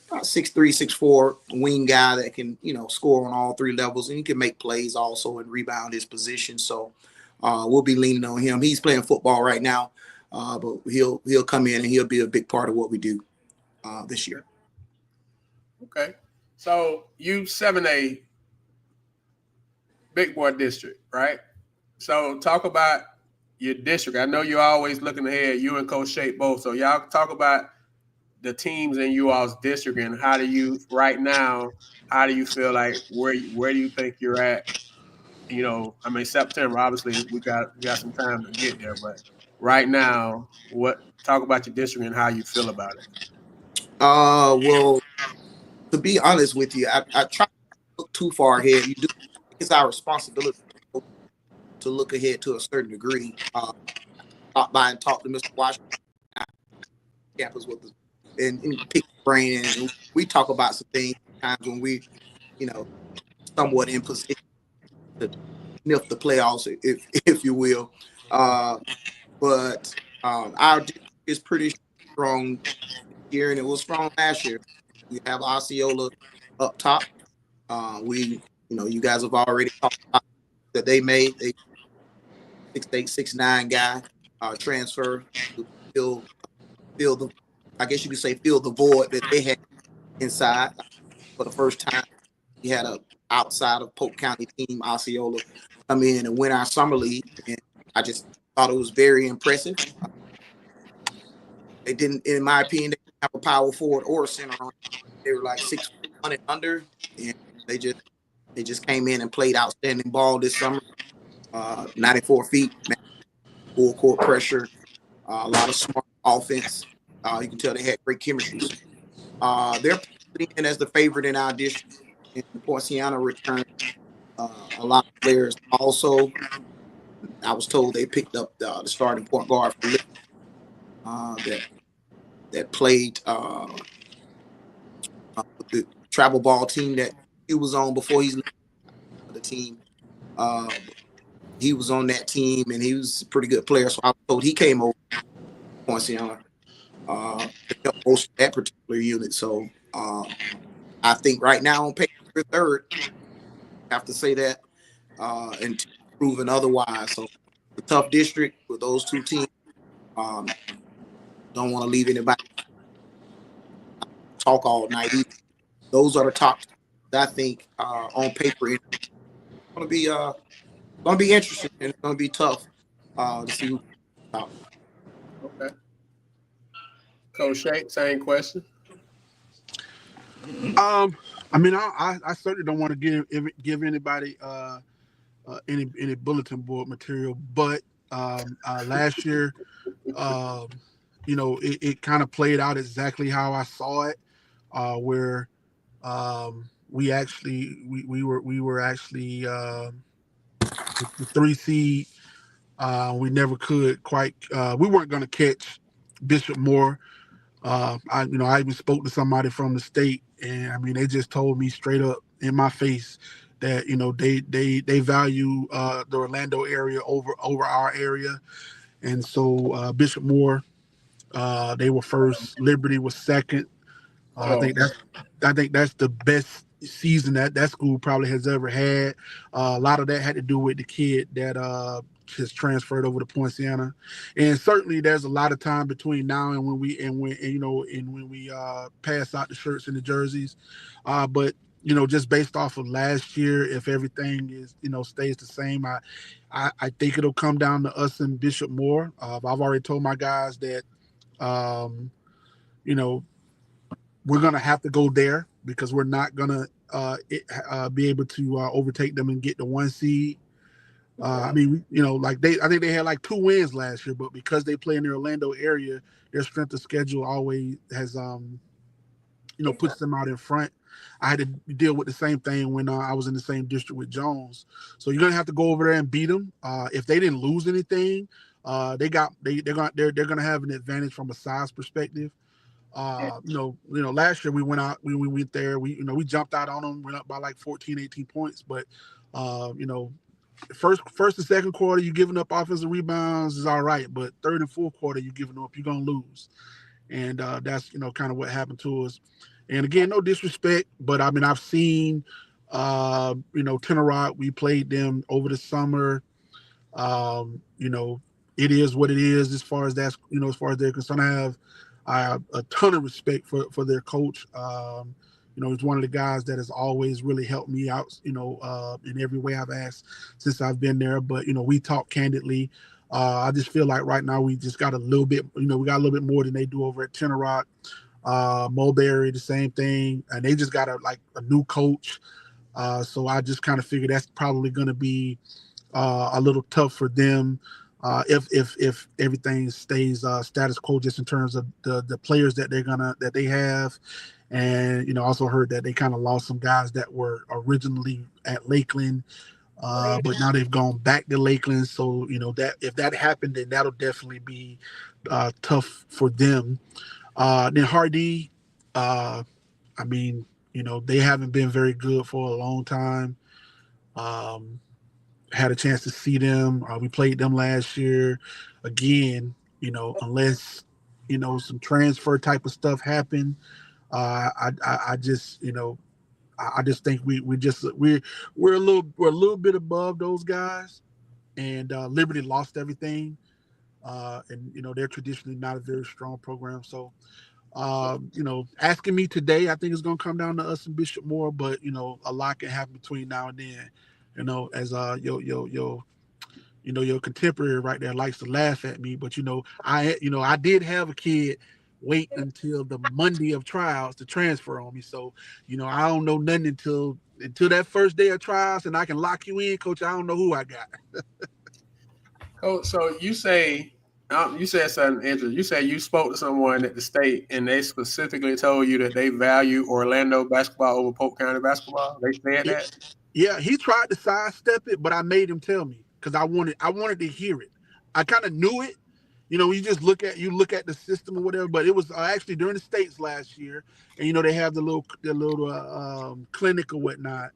6'4" wing guy that can, score on all three levels, and he can make plays also and rebound his position. So we'll be leaning on him. He's playing football right now, but he'll come in and he'll be a big part of what we do this year. Okay. So you 7A big boy district, right? So talk about your district. I know you're always looking ahead. You and Coach Shape both. So y'all talk about the teams in you all's district and how do you right now? How do you feel like where do you think you're at? September. Obviously, we got some time to get there, but right now, talk about your district and how you feel about it. Well, to be honest with you, I try to look too far ahead. It's our responsibility to look ahead to a certain degree. Stop by and talk to Mr. Washington campus with us and pick his brain, and we talk about some things times when we, somewhat in position to sniff the playoffs, if you will. But our district is pretty strong this year, and it was strong last year. We have Osceola up top. You guys have already talked about that they made a 6'8", 6'9" guy transfer to fill the, I guess you could say, fill the void that they had inside. For the first time, we had a outside of Polk County team, Osceola, come in and win our summer league, and I just thought it was very impressive. They didn't, in my opinion, they didn't have a power forward or a center on. They were like 6'1" and under, and they just came in and played outstanding ball this summer. 94 feet, full court pressure, a lot of smart offense. You can tell they had great chemistry. They're putting in as the favorite in our district, and Poinciana returned a lot of players. Also, I was told they picked up the starting point guard for that played the travel ball team that he was on before he's the team. He was on that team, and he was a pretty good player. So I was told he came over Poinciana to help most of that particular unit. So I think right now on paper, we're third. I have to say that, and proven otherwise. So the tough district with those two teams. Don't want to leave anybody talk all night either. Those are the top, I think, on paper. It's going to be interesting, and it's going to be tough to see who. Okay. Coach Shape, same question. I certainly don't want to give anybody any bulletin board material, but last year, it kind of played out exactly how I saw it, where we were actually the 3 seed. We never could quite. We weren't going to catch Bishop Moore. I even spoke to somebody from the state, and they just told me straight up in my face that they value the Orlando area over our area, and so Bishop Moore, they were first. Liberty was second. I think that's the best season that school probably has ever had. A lot of that had to do with the kid that has transferred over to Poinciana, and certainly there's a lot of time between now and when we pass out the shirts and the jerseys. But just based off of last year, if everything is stays the same, I think it'll come down to us and Bishop Moore. I've already told my guys that we're going to have to go there because we're not going to be able to overtake them and get the 1 seed. I think they had like 2 wins last year, but because they play in the Orlando area, their strength of schedule always has, puts them out in front. I had to deal with the same thing when I was in the same district with Jones. So you're going to have to go over there and beat them. If they didn't lose anything, they're going to have an advantage from a size perspective. Last year we went out, we went there, we jumped out on them, went up by like 14, 18 points. But, first and second quarter, you giving up offensive rebounds is all right. But third and fourth quarter, you giving up, you're going to lose. And that's, kind of what happened to us. And again, no disrespect, but I mean, I've seen, Tenor we played them over the summer. It is what it is as far as that's, as far as they're concerned. I have a ton of respect for their coach. He's one of the guys that has always really helped me out, in every way I've asked since I've been there. But, we talk candidly. I just feel like right now we just got a little bit, we got a little bit more than they do over at Tenor Rock. Mulberry, the same thing. And they just got a new coach. So I just kind of figure that's probably going to be a little tough for them if everything stays status quo, just in terms of the players that they have. And also heard that they kind of lost some guys that were originally at Lakeland, but now they've gone back to Lakeland. So that if that happened, then that'll definitely be tough for them. Then Hardy, they haven't been very good for a long time. Had a chance to see them. We played them last year. Again, unless some transfer type of stuff happened, I just think we're a little bit above those guys. And Liberty lost everything, and they're traditionally not a very strong program. So, asking me today, I think it's going to come down to us and Bishop Moore, but a lot can happen between now and then. As your contemporary right there likes to laugh at me, but I did have a kid wait until the Monday of trials to transfer on me. So, I don't know nothing until that first day of trials, and I can lock you in, Coach. I don't know who I got. Oh, so you said something interesting. You said you spoke to someone at the state, and they specifically told you that they value Orlando basketball over Polk County basketball. They said that. Yeah, he tried to sidestep it, but I made him tell me because I wanted to hear it. I kind of knew it. You just look at the system or whatever, but it was actually during the states last year, and they have the little clinic or whatnot.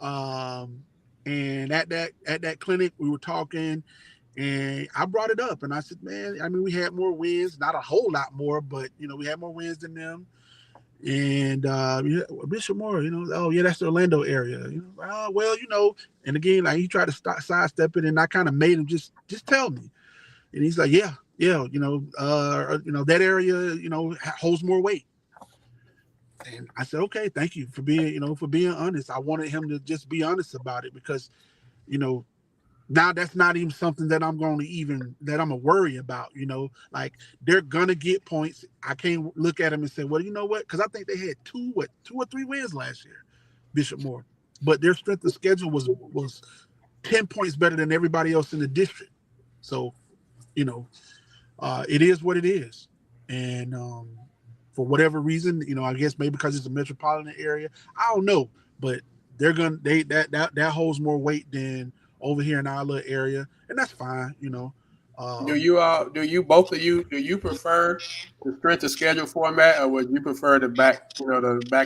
And at that clinic, we were talking, and I brought it up, and I said, man, I mean, we had more wins, not a whole lot more, but we had more wins than them. And Bishop Moore, oh yeah, that's the Orlando area. And again, he tried to sidestep it, and I kind of made him just tell me. And he's like, yeah, that area, holds more weight. And I said, okay, thank you for being honest. I wanted him to just be honest about it because, now that's not even something that I'm going to worry about, like they're going to get points. I can't look at them and say, well, you know what? Cause I think they had two or three wins last year, Bishop Moore, but their strength of schedule was 10 points better than everybody else in the district. So, it is what it is. And, for whatever reason, I guess maybe because it's a metropolitan area, I don't know, but that holds more weight than over here in our little area, and that's fine. Do you both of you prefer the strength of schedule format, or would you prefer the back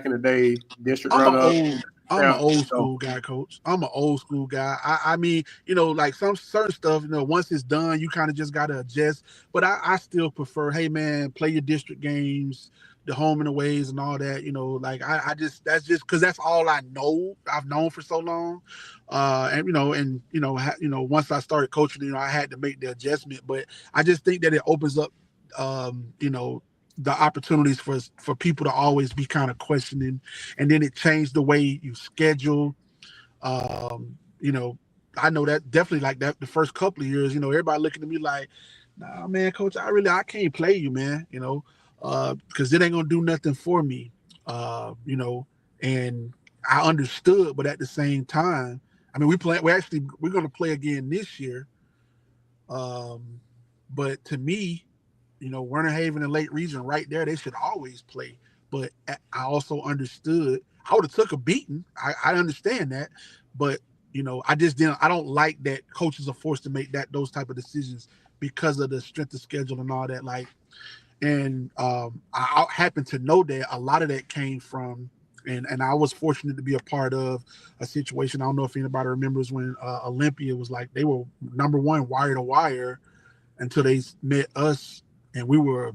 in the day district run? I'm an old school guy, Coach. I'm an old school guy. I mean, like some certain stuff, once it's done, you kind of just got to adjust. But I still prefer, hey, man, play your district games, the home and aways and all that. That's just because that's all I know. I've known for so long. Once I started coaching, I had to make the adjustment. But I just think that it opens up, the opportunities for people to always be kind of questioning, and then it changed the way you schedule. I know that definitely like that the first couple of years, everybody looking at me like, nah, man, Coach, I can't play you, man, because it ain't gonna do nothing for me, and I understood, but at the same time, I mean, we're gonna play again this year, but to me, Werner Haven and Lake Region right there, they should always play. But I also understood I would have took a beating. I understand that, but I just didn't. I don't like that coaches are forced to make those type of decisions because of the strength of schedule and all that. Like, And I happen to know that a lot of that came from, and I was fortunate to be a part of a situation. I don't know if anybody remembers when Olympia was like, they were number one wire to wire until they met us, and we were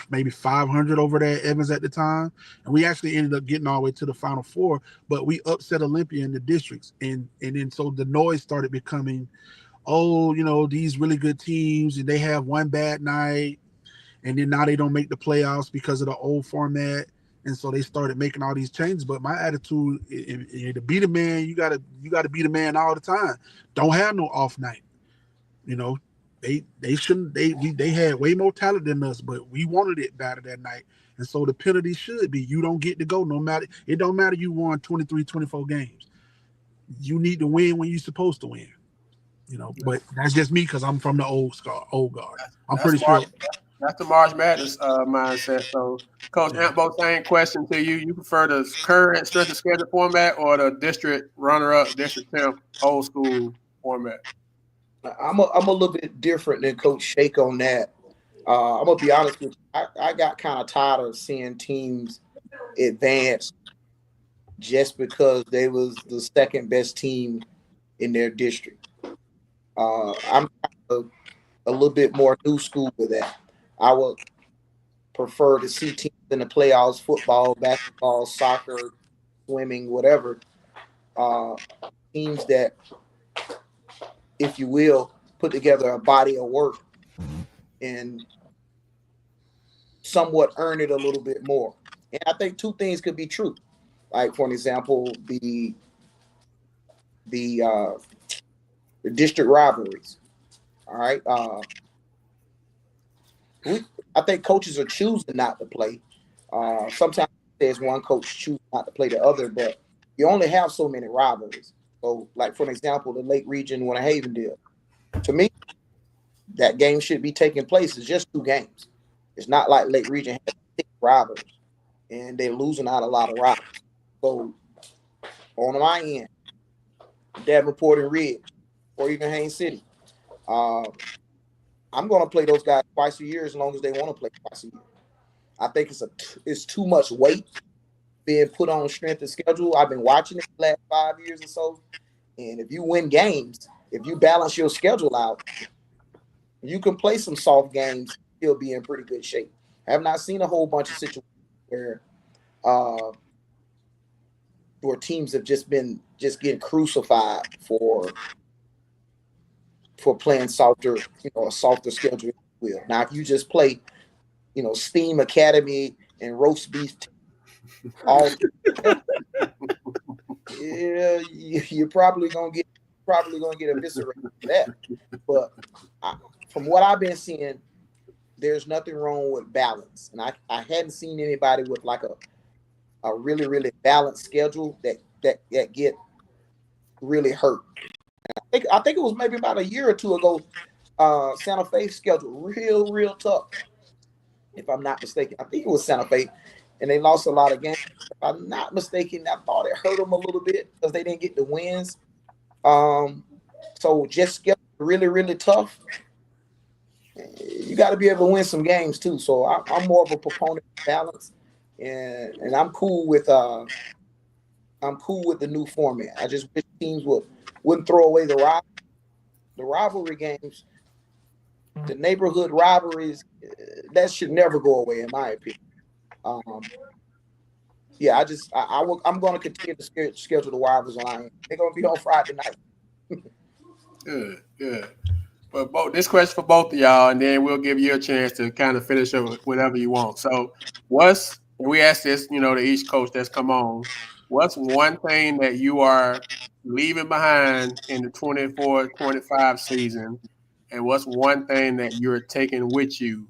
maybe 500 over there at Evans at the time, and we actually ended up getting all the way to the Final Four, but we upset Olympia in the districts, and then so the noise started becoming, oh, these really good teams, and they have one bad night, and then now they don't make the playoffs because of the old format, and so they started making all these changes. But my attitude, to be the man, you gotta be the man all the time. Don't have no off night. They shouldn't. They had way more talent than us, but we wanted it better that night. And so the penalty should be you don't get to go no matter. It don't matter you won 23, 24 games. You need to win when you're supposed to win. But that's just me because I'm from the old guard. I'm That's pretty sure. That's the March Madness mindset. So, Coach Ampo, same question to you. You prefer the current strength of schedule format or the district runner-up, district champ, old school format? I'm a little bit different than Coach Shake on that. I'm gonna be honest with you. I got kind of tired of seeing teams advance just because they was the second best team in their district. I'm kind of a little bit more new school with that. I would prefer to see teams in the playoffs, football, basketball, soccer, swimming, whatever. Teams that, if you will, put together a body of work and somewhat earn it a little bit more. And I think two things could be true. Like, for an example, the district rivalries. All right. I think coaches are choosing not to play. Sometimes there's one coach choose not to play the other, but you only have so many rivalries. So, like, for an example, the Lake Region Winter Haven deal. To me, that game should be taking place. It's just 2 games. It's not like Lake Region has 6 rivals, and they're losing out a lot of rivals. So, on my end, Davenport and Ridge, or even Haines City, I'm going to play those guys twice a year as long as they want to play twice a year. I think it's too much weight being put on strength and schedule. I've been watching it the last 5 years or so, and if you win games, if you balance your schedule out, you can play some soft games, still be in pretty good shape. I have not seen a whole bunch of situations where teams have just getting crucified for playing softer, a softer schedule. Now, if you just play, Steam Academy and roast beef, all, yeah, you're probably gonna get eviscerated for that. But from what I've been seeing, there's nothing wrong with balance, and I hadn't seen anybody with like a really, really balanced schedule that get really hurt. I think it was maybe about a year or two ago. Santa Fe's schedule real tough, if I'm not mistaken. I think it was Santa Fe, and they lost a lot of games. If I'm not mistaken, I thought it hurt them a little bit because they didn't get the wins. So just schedule really, really tough. You got to be able to win some games too. So I'm more of a proponent of balance, and I'm cool with the new format. I just wish teams wouldn't throw away the rivalry games, the neighborhood rivalries. That should never go away, in my opinion. I'm going to continue to schedule the rivals on. They're going to be on Friday night. Good. But this question for both of y'all, and then we'll give you a chance to kind of finish up with whatever you want. So, we ask this, to each coach that's come on, what's one thing that you are leaving behind in the 24-25 season, and what's one thing that you're taking with you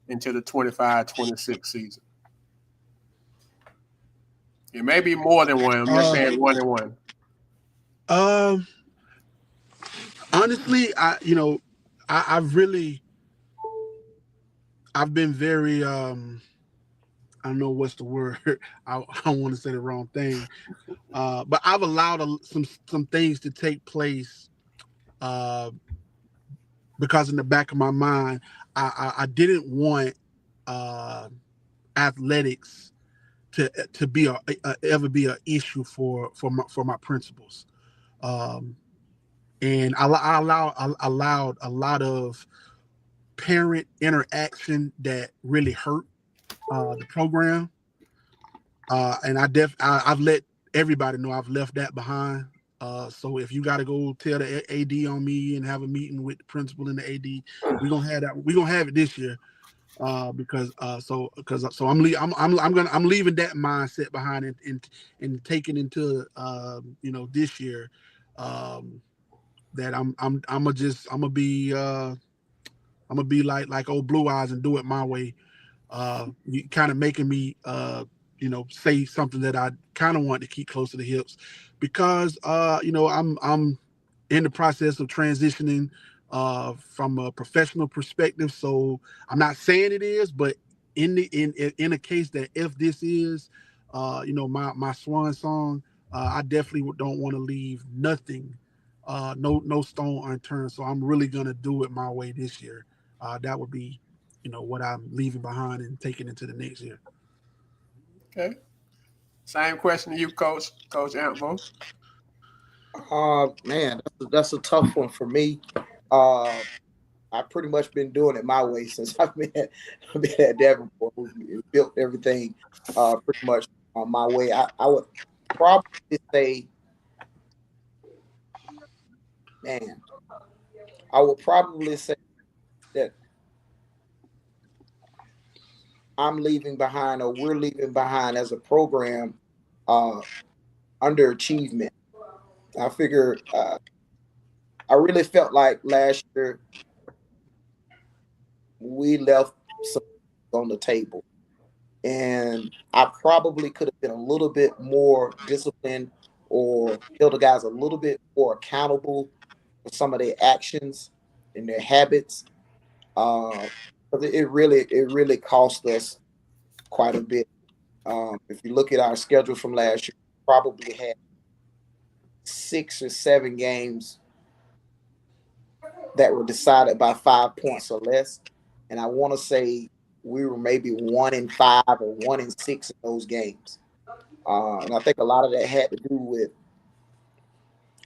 into the 25-26 season? It may be more than one. I'm just saying 1 and 1. Honestly, I've been very I don't know what's the word. I don't want to say the wrong thing, but I've allowed some things to take place because in the back of my mind, I didn't want athletics to be ever be an issue for my principals. And I allowed a lot of parent interaction that really hurt the program. And I've let everybody know I've left that behind. So if you got to go tell the AD on me and have a meeting with the principal and the AD, we're gonna have that. We're gonna have it this year. Because I'm leaving that mindset behind and taking into this year, that I'm gonna be like old Blue Eyes and do it my way. You kind of making me say something that I kind of want to keep close to the hips, because I'm in the process of transitioning from a professional perspective. So I'm not saying it is, but in a case that if this is my swan song, I definitely don't want to leave nothing, no stone unturned. So I'm really gonna do it my way this year. That would be what I'm leaving behind and taking into the next year. Okay. Same question to you, Coach Antvo. Man, that's a tough one for me. I've pretty much been doing it my way since I've been at Davenport. We built everything pretty much on my way. I would probably say, man, I would probably say that I'm leaving behind, or we're leaving behind as a program, underachievement. I figure I really felt like last year we left some on the table, and I probably could have been a little bit more disciplined or held the guys a little bit more accountable for some of their actions and their habits. But it really cost us quite a bit. If you look at our schedule from last year, we probably had 6 or 7 games that were decided by 5 points or less. And I want to say we were maybe 1-5 or 1-6 in those games. And I think a lot of that had to do with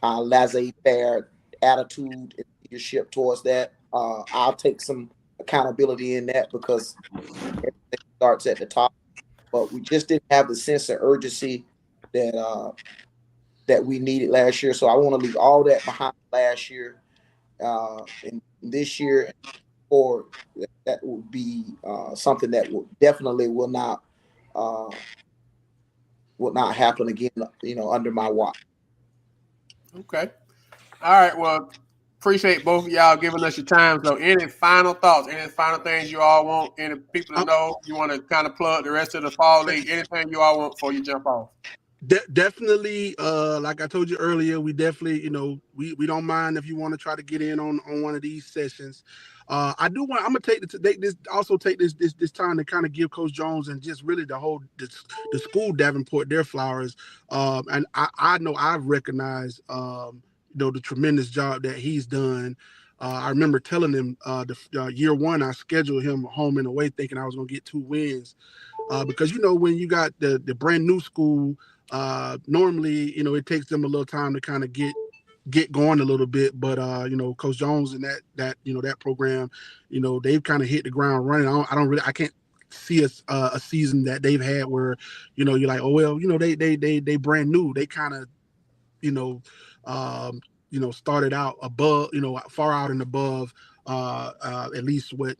laissez-faire attitude and leadership towards that. I'll take some accountability in that, because everything starts at the top. But we just didn't have the sense of urgency that we needed last year. So I want to leave all that behind last year, and this year, or that would be something that will not happen again. Under my watch. Okay. All right. Well, appreciate both of y'all giving us your time. So, any final thoughts? Any final things you all want any people to know? You want to kind of plug the rest of the fall league? Anything you all want before you jump off? Definitely, like I told you earlier, we definitely, we don't mind if you want to try to get in on one of these sessions. I'm gonna take this time to kind of give Coach Jones and just really the school Davenport their flowers. And I know I've recognized the tremendous job that he's done. I remember telling him the year one I scheduled him home and away, thinking I was gonna get 2 wins. Because when you got the brand new school, normally it takes them a little time to kind of get going a little bit. But Coach Jones and that program, they've kind of hit the ground running. I can't see a season that they've had where you're like, oh well, they brand new. They kind of started out above, far out and above, at least what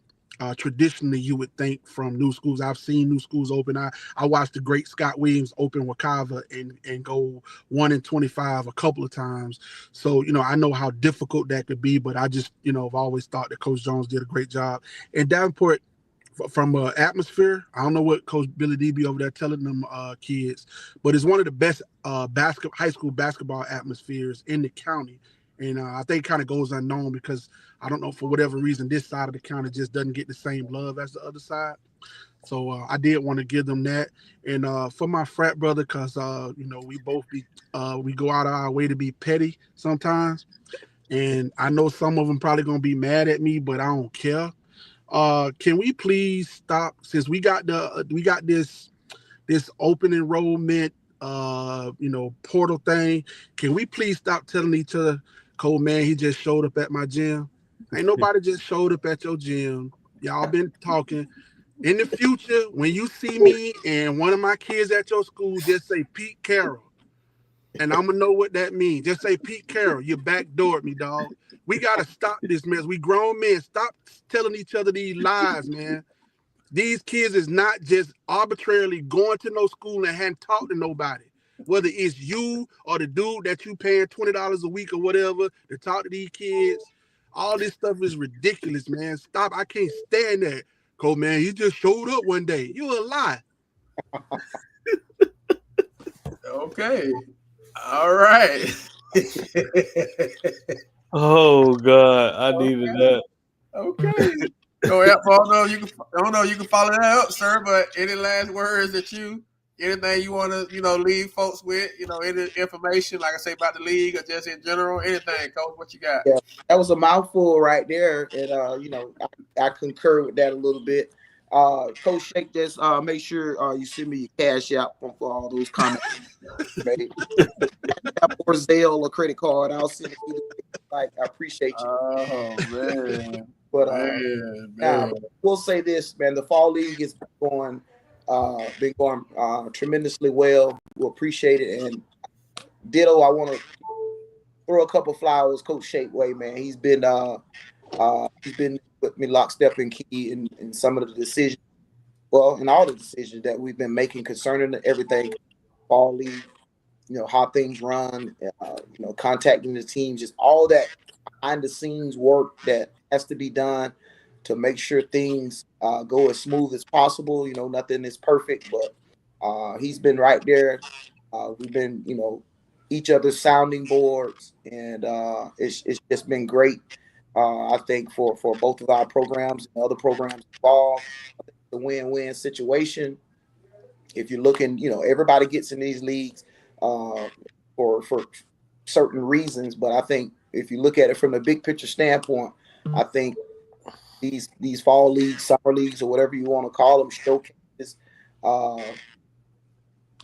traditionally you would think from new schools. I've seen new schools open. I watched the great Scott Williams open Wakava and go 1-25 a couple of times. So, I know how difficult that could be, but I just, I've always thought that Coach Jones did a great job. And Davenport, from atmosphere, I don't know what Coach Billy D be over there telling them kids, but it's one of the best high school basketball atmospheres in the county. And I think it kind of goes unknown because I don't know, for whatever reason, this side of the county just doesn't get the same love as the other side. So I did want to give them that. And for my frat brother, because, we both we go out of our way to be petty sometimes. And I know some of them probably going to be mad at me, but I don't care. Can we please stop since we got this open enrollment portal thing? Can we please stop telling each other, Cole, man, he just showed up at my gym? Ain't nobody just showed up at your gym. Y'all been talking. In the future, when you see me and one of my kids at your school, just say Pete Carroll. And I'm gonna know what that means. Just say Pete Carroll, you backdoored me, dog. We gotta stop this mess. We grown men. Stop telling each other these lies, man. These kids is not just arbitrarily going to no school and hadn't talked to nobody. Whether it's you or the dude that you paying $20 a week or whatever to talk to these kids, all this stuff is ridiculous, man. Stop. I can't stand that. Cole, man, you just showed up one day. You a lie. Okay. All right. Oh God, I needed that. Okay. So I don't know you can follow that up, sir. But any last words that anything you want to leave folks with, any information, like I say about the league or just in general, anything, Coach, what you got? Yeah, that was a mouthful right there, and I concur with that a little bit. Coach Shake, just make sure you send me your cash out for all those comments. Or Zelle or credit card, I'll send it to you. Like, I appreciate you. Oh man. But man. We'll say this, man. The fall league has been going tremendously well. We appreciate it, and ditto. I want to throw a couple flowers, Coach Shake way, man. He's been with me lockstep and key in some of the decisions, in all the decisions that we've been making concerning everything fall league. How things run, contacting the teams, just all that behind the scenes work that has to be done to make sure things go as smooth as possible. Nothing is perfect, but he's been right there. We've been, each other's sounding boards, and it's just been great. I think for both of our programs and other programs involved, it's a win-win situation. If you're looking, everybody gets in these leagues for certain reasons, but I think if you look at it from a big picture standpoint, I think these fall leagues, summer leagues, or whatever you want to call them, showcases,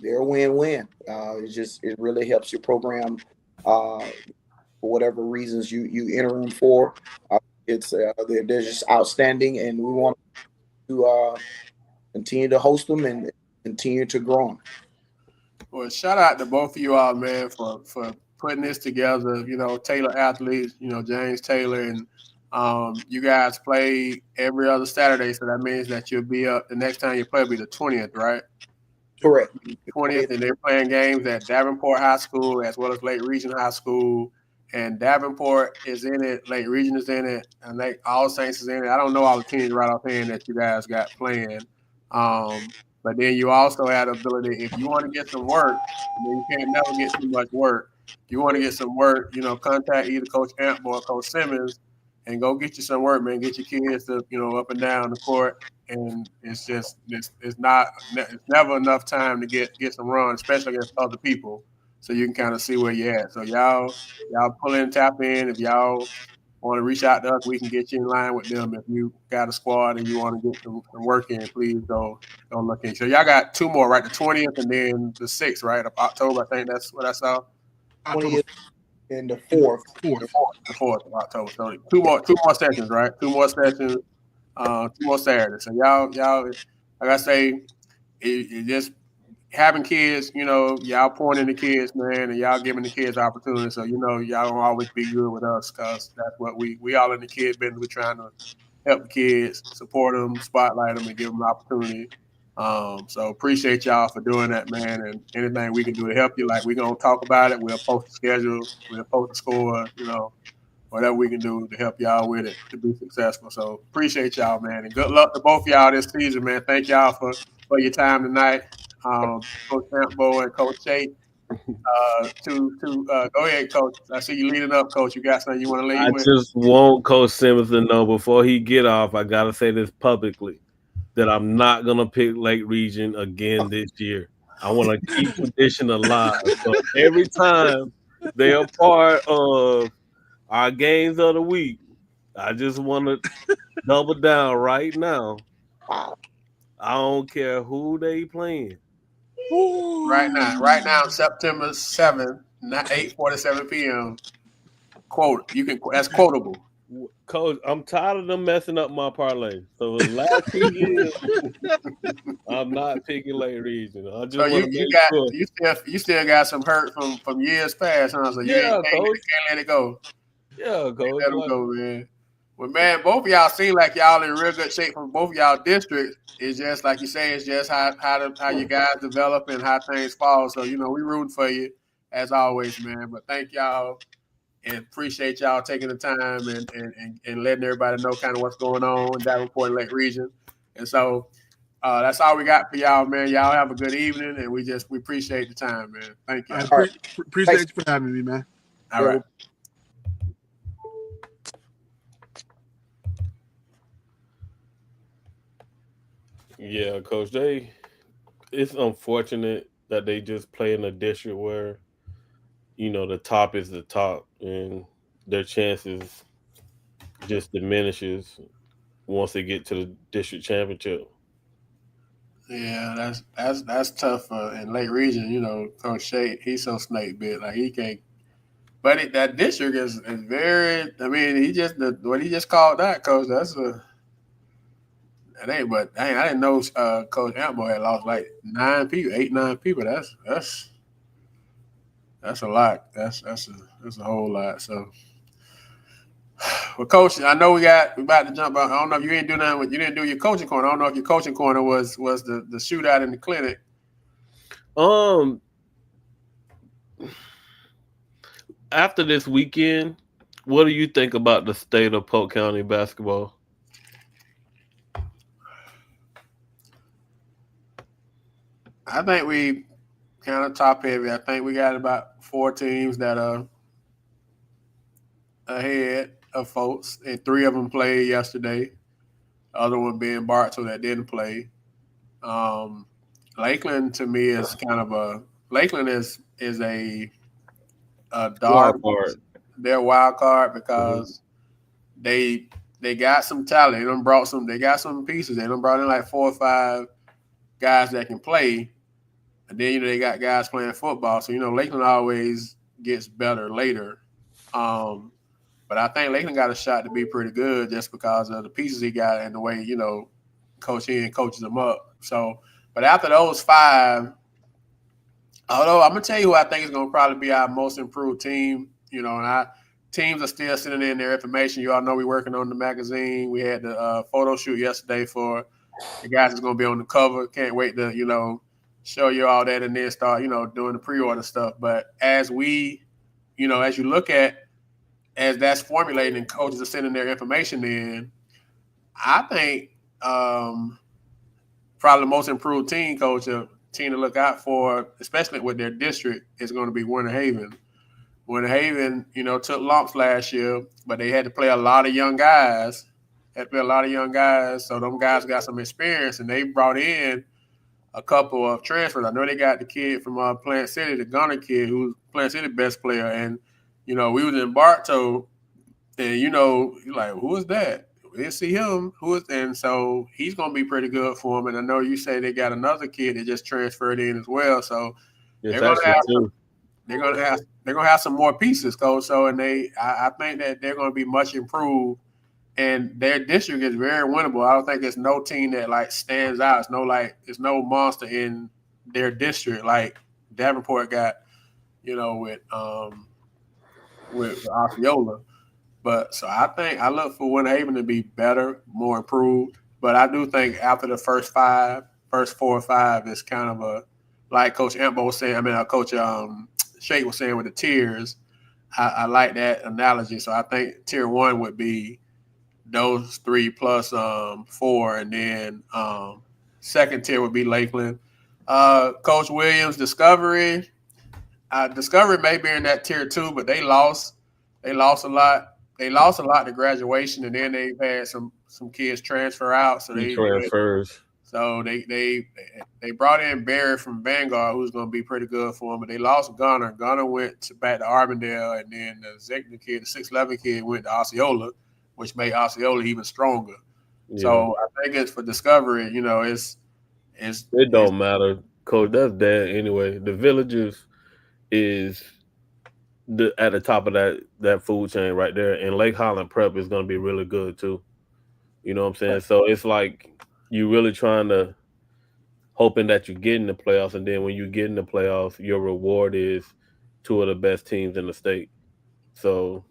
they're a win-win. It really helps your program for whatever reasons you enter them for. They're just outstanding, and we want to continue to host them and continue to grow them. Well, shout out to both of you all, man, for putting this together. Taylor athletes, James Taylor, and you guys play every other Saturday, so that means that you'll be up. The next time you play will be the 20th, right? Correct. 20th, and they're playing games at Davenport High School as well as Lake Region High School. And Davenport is in it, Lake Region is in it, and Lake All Saints is in it. I don't know all the teams right offhand that you guys got playing. But then you also have the ability, if you want to get some work, you can't never get too much work. If you want to get some work, contact either Coach Amp or Coach Simmons and go get you some work, man. Get your kids to, up and down the court. And it's never enough time to get some run, especially against other people. So you can kind of see where you're at. So y'all pull in, tap in. If y'all want to reach out to us, we can get you in line with them. If you got a squad and you want to get some work in, please go look in. So y'all got two more, right? The 20th and then the 6th, right? Of October, I think that's what I saw. 20th and the 4th. The 4th of October. So two more sessions, right? Two more sessions, 2 more Saturdays. So y'all, like I say, it just having kids, y'all pouring in the kids, man, and y'all giving the kids opportunity. So, y'all don't always be good with us because that's what we all in the kid business. We're trying to help the kids, support them, spotlight them, and give them an opportunity. So appreciate y'all for doing that, man, and anything we can do to help you. Like, we're going to talk about it. We'll post the schedule. We'll post the score, whatever we can do to help y'all with it to be successful. So appreciate y'all, man, and good luck to both y'all this season, man. Thank y'all for your time tonight. Coach Campbell and Coach Shake. Go ahead, Coach. I see you leading up, Coach. You got something you want to lead with? I just want Coach Simmons to know before he get off, I got to say this publicly, that I'm not going to pick Lake Region again this year. I want to keep tradition alive. So every time they're part of our games of the week, I just want to double down right now. Wow. I don't care who they playing. Right now, September 7th, 8:47 p.m. Quote, you can, that's quotable. Coach, I'm tired of them messing up my parlay. So the last 2 years, I'm not picking late region. I So just want to make sure. you still got some hurt from years past, huh? So you ain't Yeah, coach. can't let it go. Yeah, coach. Let them Like, go, man. Well, man, both of y'all seem like y'all in real good shape from both of y'all districts. It's just like you say, it's just how you guys develop and how things fall. So we rooting for you as always, man. But thank y'all and appreciate y'all taking the time and letting everybody know kind of what's going on in Davenport Lake region. And so that's all we got for y'all, man. Y'all have a good evening, and we appreciate the time, man. Thank I y'all. All right. appreciate Thanks. you for having me, man. All right. yeah, coach. It's unfortunate that they just play in a district where the top is the top, and their chances just diminishes once they get to the district championship. Yeah, that's tough in Lake Region. Coach Shea, he's so snake bit, like he can't. But that district is very. I mean, what he just called that, coach. That's a that ain't. But dang, I didn't know Coach Ambo had lost like 9 people, 8, 9 people. That's a lot. That's a whole lot. So, well, Coach, I know we about to jump out. I don't know if you ain't do nothing. You didn't do your coaching corner. I don't know if your coaching corner was the shootout in the clinic. Um, after this weekend, what do you think about the state of Polk County basketball? I think we kind of top heavy. I think we got about 4 teams that are ahead of folks, and 3 of them played yesterday. The other one being Bartow that didn't play. Um, Lakeland to me is kind of Lakeland is a dark Wild card. their wild card Mhm. because they they got some talent. They got some pieces. They done brought in like 4 or 5 guys that can play. And then they got guys playing football. So Lakeland always gets better later. Um, but I think Lakeland got a shot to be pretty good just because of the pieces he got and the way Coach Ian coaches them up. So, but after those 5, although I'm gonna tell you who I think is gonna probably be our most improved team, and teams are still sending in their information. You all know we're working on the magazine. We had the photo shoot yesterday for the guys that's gonna be on the cover. Can't wait to show you all that and then start doing the pre-order stuff. But as as you look at as that's formulating and coaches are sending their information in, I think probably the most improved team coach team to look out for, especially with their district, is going to be Winter Haven. Winter Haven, took lumps last year, but they had to play a lot of young guys. So them guys got some experience, and they brought in a couple of transfers. I know they got the kid from Plant City, the Gunner kid, who's Plant City best player, and we was in Bartow, and you're like, who is that? We didn't see him. And so he's gonna be pretty good for him. And I know you say they got another kid that just transferred in as well. So It's they're gonna actually have two. they're gonna have some more pieces, coach. So I think that they're gonna be much improved. And their district is very winnable. I don't think there's no team that like stands out. It's no monster in their district like Davenport got, with Osceola. But so I think I look for Winter Haven to be better, more improved. But I do think after the first 4 or 5 is kind of like Coach Ambo was saying. I mean, Coach Shake was saying with the tiers. I like that analogy. So I think tier 1 would be those 3 plus 4, and then second tier would be Lakeland. Coach Williams, Discovery. Discovery may be in that tier 2, but they lost. They lost a lot. They lost a lot to graduation, and then they've had some kids transfer out. So He transfers. they brought in Barry from Vanguard, who's going to be pretty good for them. But they lost Gunner. Gunner went back to Arbondale, and then the 6'11" kid went to Osceola. which made Osceola even stronger. Yeah. So I think it's for discovery. It's It don't matter, coach. That's dead anyway. The Villages is at the top of that food chain right there, and Lake Highland Prep is going to be really good too. You know what I'm saying? So it's like you really trying to hoping that you get in the playoffs, and then when you get in the playoffs, your reward is two of the best teams in the state. So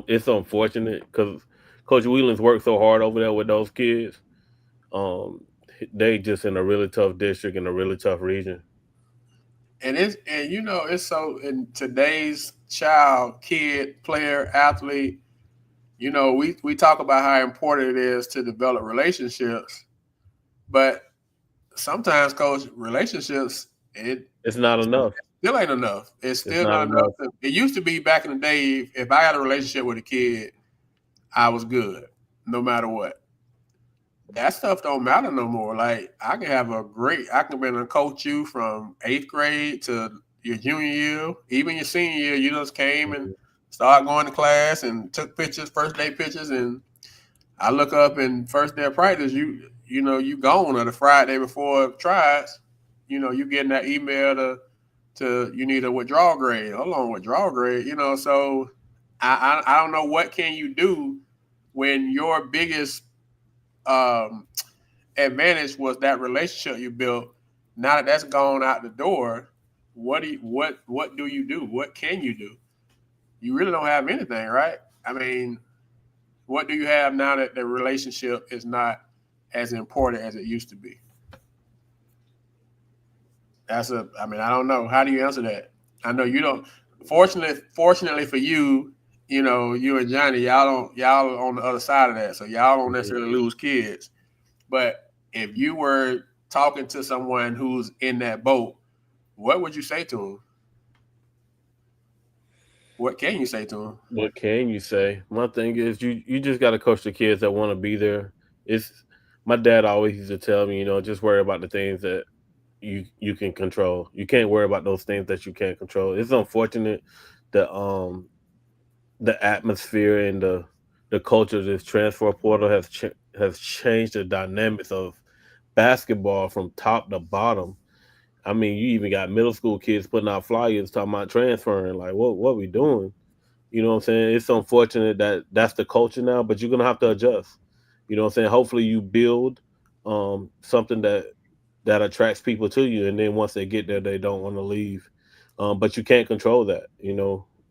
it's unfortunate because Coach Whelan's worked so hard over there with those kids. Um, they just in a really tough district in a really tough region. it's so in today's child, kid, player, athlete. We talk about how important it is to develop relationships, but sometimes, coach, relationships It's not enough. still ain't enough. It's It's still not not enough. enough. It used to be back in the day. If I had a relationship with a kid, I was good, no matter what. That stuff don't matter no more. Like I can be and coach you from 8th grade to your junior year, even your senior year. You just came and started going to class and took pictures, first day pictures, and I look up and first day of practice, you gone, or the Friday before tries, you getting that email to you need a withdrawal grade. Hold on, withdrawal grade. So I don't know what can you do when your biggest um, advantage was that relationship you built. Now that that's gone out the door, what do you do? What can you do? You really don't have anything, right? I mean, what do you have now that the relationship is not as important as it used to be? I don't know. How do you answer that? I know you don't. Fortunately for you, you and Johnny, y'all are on the other side of that, so y'all don't necessarily lose kids. But if you were talking to someone who's in that boat, what would you say to them? What can you say to them? What can you say? My thing is you just got to coach the kids that want to be there. It's my dad always used to tell me, just worry about the things that you can control. You can't worry about those things that you can't control. It's unfortunate that the atmosphere and the culture of this transfer portal has changed the dynamics of basketball from top to bottom. I mean, you even got middle school kids putting out flyers talking about transferring. Like, what we doing? You know what I'm saying? It's unfortunate that that's the culture now, but you're gonna have to adjust. You know what I'm saying? Hopefully, you build something that attracts people to you, and then once they get there, they don't want to leave. But you can't control that.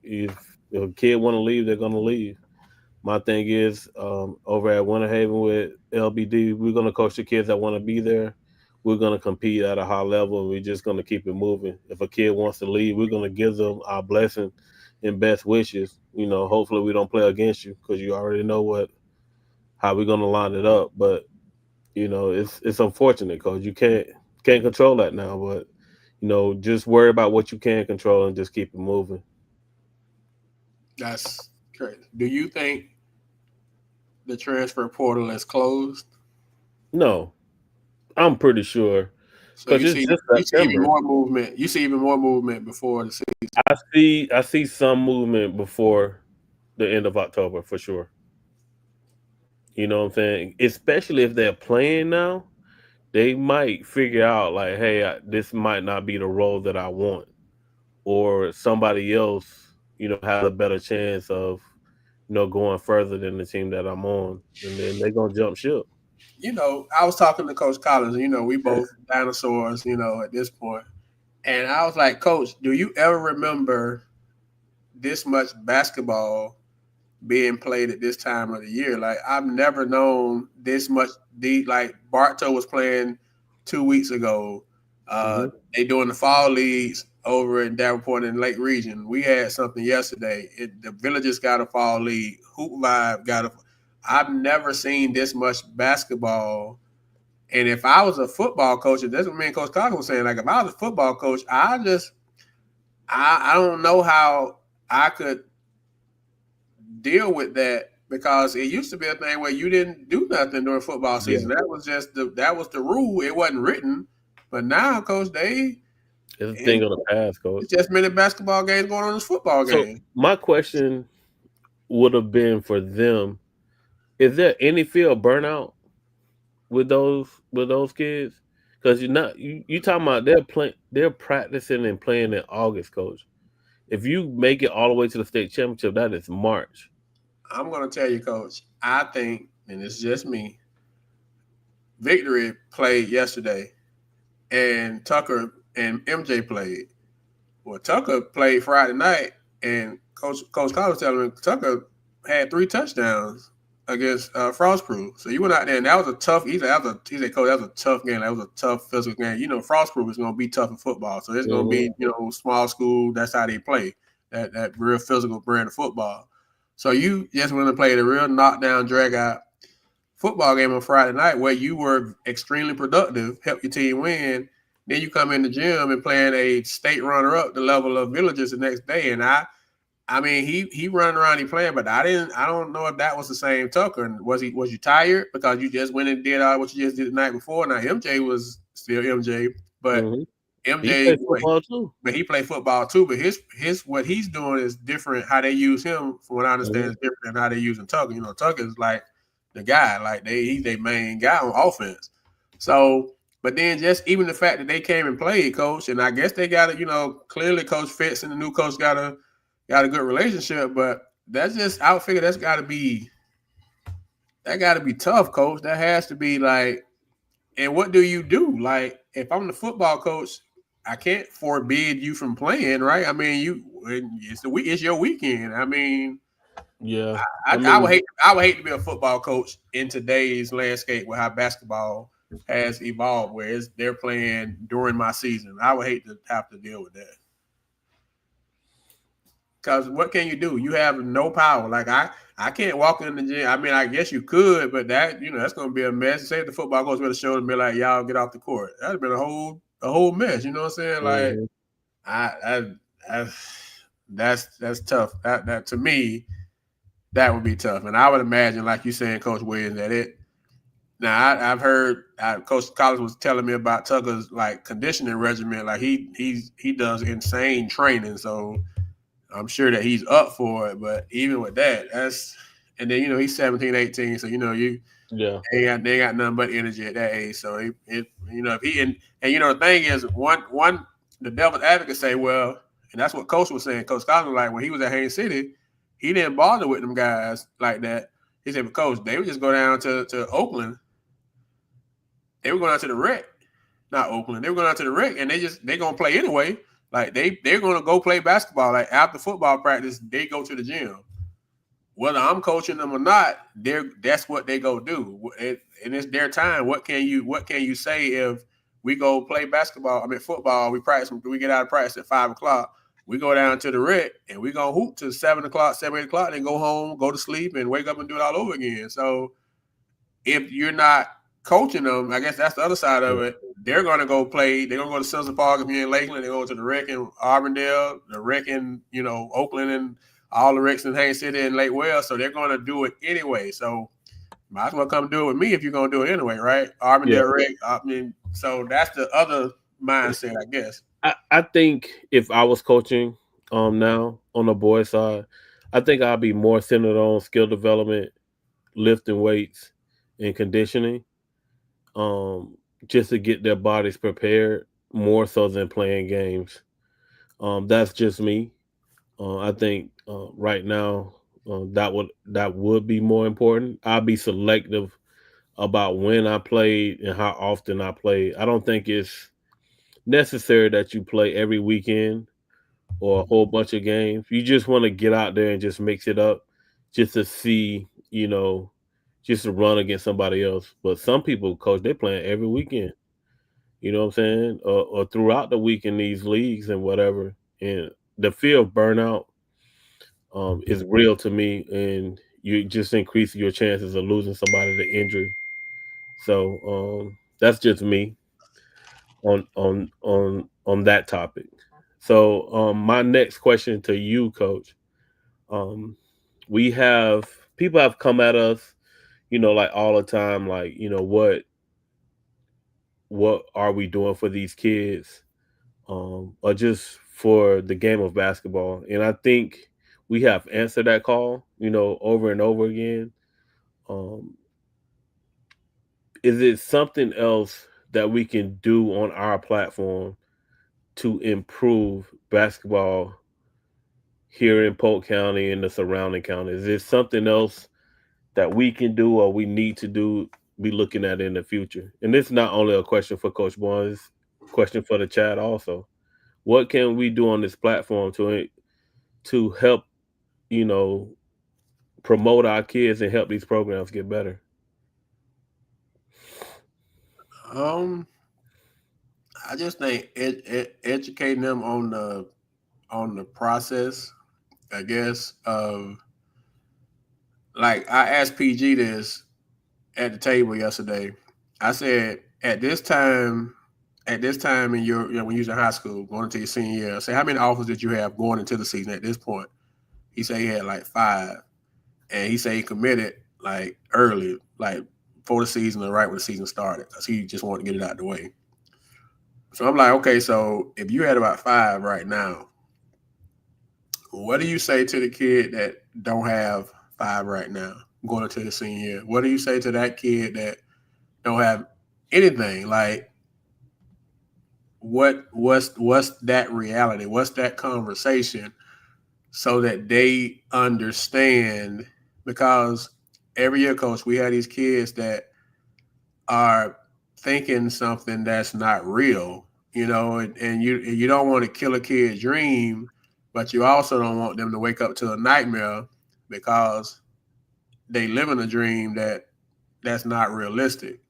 If a kid want to leave, they're gonna leave. My thing is over at Winter Haven with LBD, we're gonna coach the kids that want to be there. We're gonna compete at a high level, and we're just gonna keep it moving. If a kid wants to leave, we're gonna give them our blessing and best wishes. Hopefully we don't play against you because you already know how we're gonna line it up. But it's unfortunate because you can't control that now. But just worry about what you can control and just keep it moving. That's crazy. Do you think the transfer portal is closed? No, I'm pretty sure So because you it's see just you see even September. more movement. You see even more movement before the season. I see some movement before the end of October for sure. You know what I'm saying? Especially if they're playing now, they might figure out like, hey, this might not be the role that I want, or somebody else, has a better chance of, going further than the team that I'm on, and then they're gonna jump ship. I was talking to Coach Collins. We both dinosaurs. At this point, and I was like, Coach, do you ever remember this much basketball being played at this time of the year? Like I've never known this much. Like Bartow was playing 2 weeks ago. Hmm. They doing the fall leagues over in Davenport and Lake Region. We had something yesterday. The Villages got a fall league. Hoop Vibe got a. I've never seen this much basketball. And if I was a football coach, and that's what me and Coach Cocker was saying, like if I was a football coach, I don't know how I could deal with that because it used to be a thing where you didn't do nothing during football season. Yeah, That was just that was the rule. It wasn't written. But now, Coach, it's a thing it's of the past, coach. just many basketball games going on as football So games. my question would have been for them. Is there any field burnout with those kids? Because you talking about they're practicing and playing in August, coach. If you make it all the way to the state championship, that is March. I'm gonna tell you, Coach. I think, and it's just me. Victory played yesterday, and Tucker and MJ played. Well, Tucker played Friday night, and Coach Collins was telling me Tucker had 3 touchdowns against Frostproof. So you went out there, and that was a tough. He said, Coach, that was a tough game. That was a tough physical game. You know, Frostproof is going to be tough in football, so it's going to Mm-hmm. be small school. That's how they play that real physical brand of football. So you just went and played a real knockdown, drag out football game on Friday night where you were extremely productive, helped your team win. Then you come in the gym and playing a state runner up the level of Villages the next day. And I mean, he running around, he playing, but I don't know if that was the same Tucker. And was you tired because you just went and did all what you just did the night before? Now MJ was still MJ, but Mm-hmm. He MJ, plays football too. but he played football too. But his what he's doing is different. How they use him, from what I understand, Mm-hmm. is different than how they using Tucker. You know, Tucker is like the guy, like he's their main guy on offense. So, but then just even the fact that they came and played, coach, and I guess they got it. You know, clearly Coach Fitz and the new coach got a good relationship. But that's just I would figure that got to be tough, coach. That has to be like. And what do you do? Like, if I'm the football coach, I can't forbid you from playing, right? I mean, it's your weekend. I mean, Yeah, I I would mean, hate to be a football coach in today's landscape with how basketball has evolved, where they're playing during my season. I would hate to have to deal with that. Because what can you do? You have no power. Like I can't walk in the gym. I mean, I guess you could, but that's going to be a mess. Say if the football coach would have showed and be like, "Y'all get off the court," that'd have been a whole mess. You know what I'm saying? Like mhm. I that's tough. That to me that would be tough. And I would imagine, like you saying, Coach Williams, that it. Now I've heard Coach Collins was telling me about Tucker's like conditioning regimen. Like he does insane training, so I'm sure that he's up for it, but even with that, and then he's 17, 18, so you Yeah, they ain't got nothing but energy at that age. So if he and the thing is one the devil's advocate say, well, and that's what Coach was saying. Coach Collins was like when he was at Haines City, he didn't bother with them guys like that. He said, but Coach, they would just go down to Oakland. They were going out to the rec, not Oakland. They were going out to the rec, and they gonna play anyway. Like they're gonna go play basketball. Like after football practice, they go to the gym. Whether I'm coaching them or not, that's what they go do. And it's their time. What can you say if we go play basketball? I mean football. We practice. We get out of practice at 5 o'clock. We go down to the rec and we gonna hoop to 7 o'clock, 8 o'clock, then go home, go to sleep, and wake up and do it all over again. So if you're not coaching them, I guess that's the other side of it. They're going to go play. They're going to go to Central Park if you're in Lakeland. They're going to the rec in Auburndale, the rec in Oakland, and all the recs in Haines City and Lake Wells. So they're going to do it anyway. So might as well come do it with me if you're going to do it anyway, right? yeah. Auburndale rec. I mean, so that's the other mindset, I guess. I think if I was coaching now on the boys side, I think I'd be more centered on skill development, lifting weights, and conditioning, just to get their bodies prepared more so than playing games. That's just me. I think right now that would be more important. I'll be selective about when I played and how often I play. I don't think it's necessary that you play every weekend or a whole bunch of games. You just want to get out there and just mix it up just to see, just to run against somebody else. But some people, coach, they playing every weekend. You know what I'm saying? Or throughout the week in these leagues and whatever. And the fear of burnout is real to me, and you just increase your chances of losing somebody to injury. So that's just me on that topic. So my next question to you, Coach, um, we have people have come at us, like all the time, like what are we doing for these kids, or just for the game of basketball? And I think we have answered that call, over and over again. Um, is it something else that we can do on our platform to improve basketball here in Polk County and the surrounding counties? Is there something else that we can do or we need to do, be looking at in the future? And this is not only a question for Coach Barnes, it's a question for the chat also. What can we do on this platform to help, you know, promote our kids and help these programs get better? Um, I just think educating them on the process, I guess, of like I asked PG this at the table yesterday. I said at this time in your when you was in high school, going into your senior year, I said how many offers did you have going into the season at this point? He said he had like 5, and he said he committed like early, like before the season or right when the season started, because he just wanted to get it out of the way. So I'm like, okay, so if you had about 5 right now, what do you say to the kid that don't have 5 right now going into the senior year? What do you say to that kid that don't have anything? Like, what's that reality? What's that conversation so that they understand? Because every year, coach, we have these kids that are thinking something that's not real, and you don't want to kill a kid's dream, but you also don't want them to wake up to a nightmare because they live in a dream that's not realistic.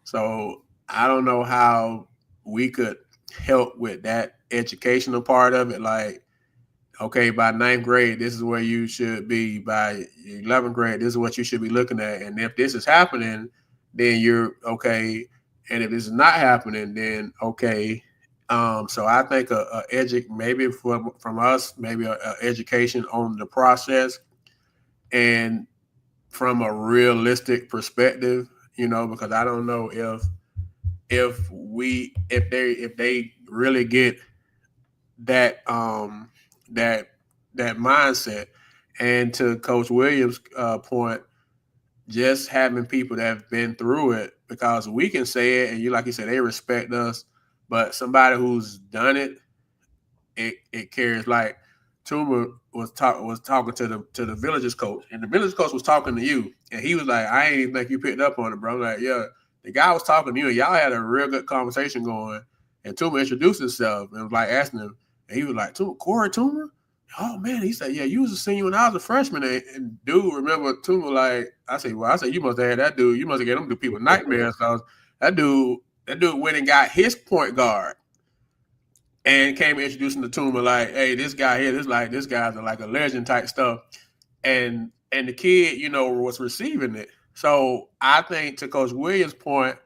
So I don't know how we could help with that educational part of it. Like, okay, by 9th grade, this is where you should be. By 11th grade, this is what you should be looking at. And if this is happening, then you're okay. And if this is not happening, then okay. So I think maybe from us, maybe a education on the process and from a realistic perspective, because I don't know if they really get that that that mindset. And to Coach Williams' point, just having people that have been through it, because we can say it, and like you said, they respect us, but somebody who's done it, it carries. Like Tuma was talking to the Villagers coach, and the Villagers coach was talking to you, and he was like, "I ain't even think you picked up on it, bro." I'm like, yeah, the guy was talking to you, and y'all had a real good conversation going. And Tuma introduced himself and was like asking him, and he was like, Corey Tuma? Oh man, he said, yeah, you was a senior when I was a freshman. And dude, remember Tuma? Like I said, you must have had that dude. You must have given them people nightmares because that dude went and got his point guard and came introducing the Tuma like, hey, this guy here, this guy's like a legend type stuff. And the kid, was receiving it. So I think to Coach Williams' point,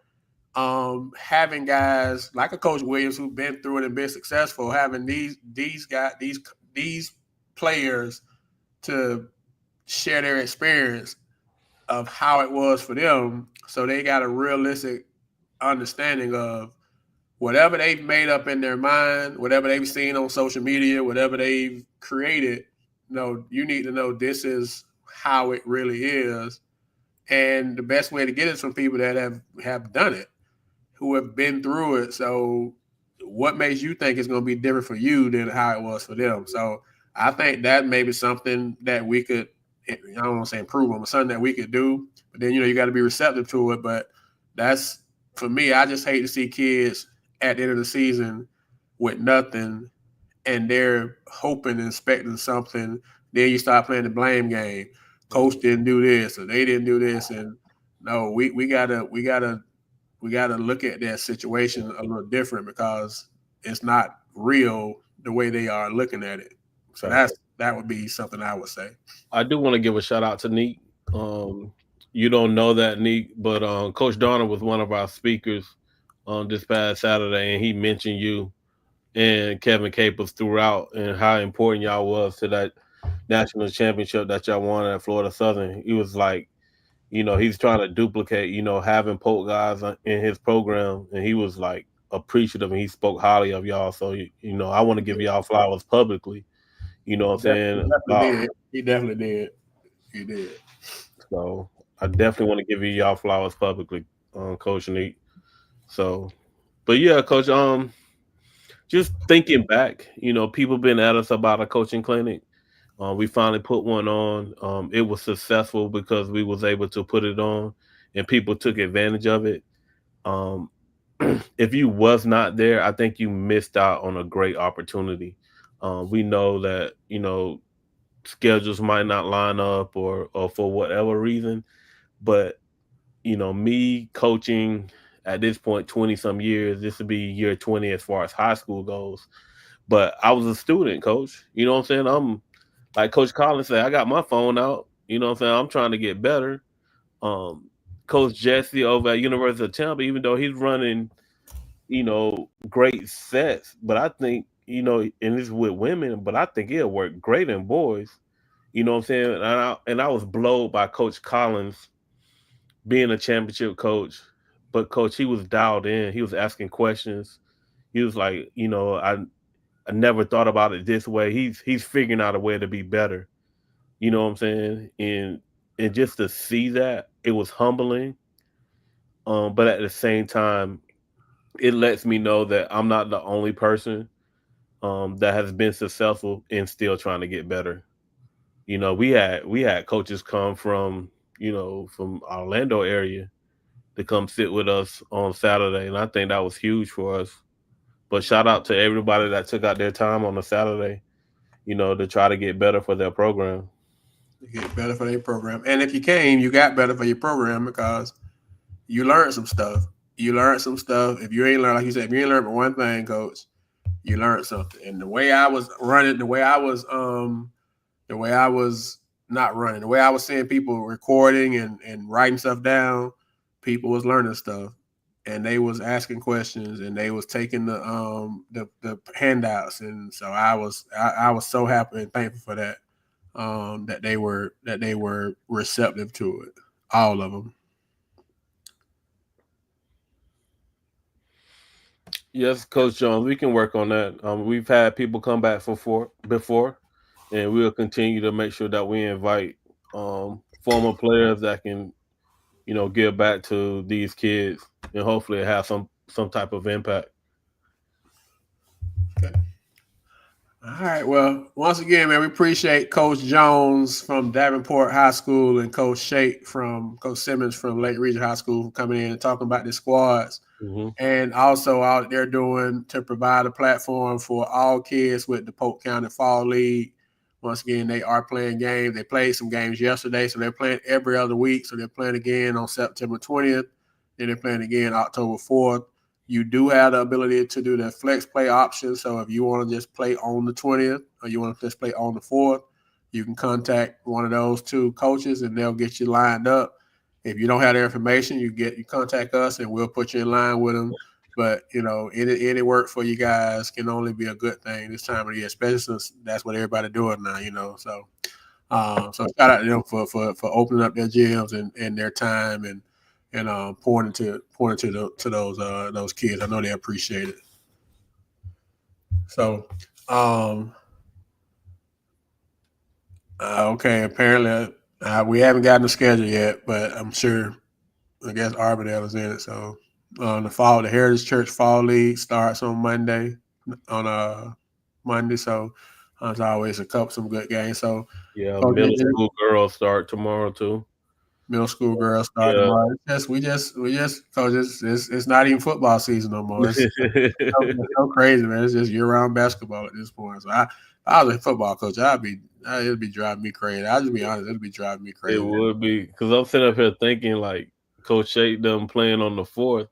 having guys like a Coach Williams who've been through it and been successful, having these guys, these players to share their experience of how it was for them, so they got a realistic understanding of whatever they've made up in their mind, whatever they've seen on social media, whatever they've created. You need to know this is how it really is, and the best way to get it is from people that have done it, who have been through it. So what makes you think it's going to be different for you than how it was for them? So I think that may be something that we could, I don't want to say improve on, but something that we could do. But then, you got to be receptive to it. But that's, for me, I just hate to see kids at the end of the season with nothing and they're hoping and expecting something. Then you start playing the blame game. Coach didn't do this or they didn't do this. And no, we gotta look at that situation a little different because it's not real the way they are looking at it. So that would be something I would say. I do want to give a shout out to Neek. You don't know that, Neek, but Coach Donner was one of our speakers on this past Saturday, and he mentioned you and Kevin Capers throughout and how important y'all was to that national championship that y'all won at Florida Southern. He was like, he's trying to duplicate, having Polk guys in his program, and he was like appreciative and he spoke highly of y'all. So, I want to give y'all flowers publicly, You know what I'm saying? He definitely did. He did. So I definitely want to give you y'all flowers publicly, Coach Neat. So, but yeah, Coach. Just thinking back, people been at us about a coaching clinic. We finally put one on. It was successful because we was able to put it on, and people took advantage of it. Um, if you was not there, I think you missed out on a great opportunity. We know that schedules might not line up or for whatever reason, but me coaching at this point 20 some years, this would be year 20 as far as high school goes. But I was a student, coach. You know what I'm saying? I'm like Coach Collins said, I got my phone out. You know what I'm saying? I'm trying to get better. Um, Coach Jesse over at University of Tampa, even though he's running, great sets, but I think, and this is with women, but I think it'll work great in boys. You know what I'm saying? And I was blown by Coach Collins being a championship coach, but coach, he was dialed in. He was asking questions. He was like, I never thought about it this way. He's figuring out a way to be better. You know what I'm saying? And just to see that, it was humbling. But at the same time, it lets me know that I'm not the only person that has been successful and still trying to get better. We had coaches come from Orlando area to come sit with us on Saturday, and I think that was huge for us. But shout out to everybody that took out their time on a Saturday, to try to get better for their program. You get better for their program, and if you came, you got better for your program because you learned some stuff. You learned some stuff. If you ain't learned, like you said, if you ain't learned but one thing, coach, you learned something. And the way I was running, the way I was not running, the way I was seeing people recording and writing stuff down, people was learning stuff, and they was asking questions, and they was taking the handouts, and so I was so happy and thankful for that, that they were receptive to it, all of them. Yes, Coach Jones, we can work on that. We've had people come back before, and we'll continue to make sure that we invite former players that can, give back to these kids and hopefully have some type of impact. Okay. All right. Well, once again, man, we appreciate Coach Jones from Davenport High School and Coach Coach Simmons from Lake Region High School for coming in and talking about the squads. Mm-hmm. And also out there doing to provide a platform for all kids with the Polk County Fall League. Once again, they are playing games. They played some games yesterday, so they're playing every other week. So they're playing again on September 20th. Then they're playing again October 4th. You do have the ability to do the flex play option. So if you want to just play on the 20th or you want to just play on the 4th, you can contact one of those two coaches and they'll get you lined up. If you don't have their information, you contact us and we'll put you in line with them. But any work for you guys can only be a good thing this time of the year, especially since that's what everybody doing now. So so shout out to them for opening up their gyms and their time and pointing to those kids. I know they appreciate it. So okay, apparently we haven't gotten the schedule yet, but I'm sure. I guess Arbondale is in it. So the Heritage Church Fall League starts on Monday. So there's always some good games. So Yeah, middle school girls start tomorrow too. Middle school girls start tomorrow. We just because it's not even football season no more. It's so crazy, man. It's just year-round basketball at this point. So I was a football coach. It'd be driving me crazy. I'll just be honest, it'd be driving me crazy. It would be because I'm sitting up here thinking like Coach Shake them playing on the 4th.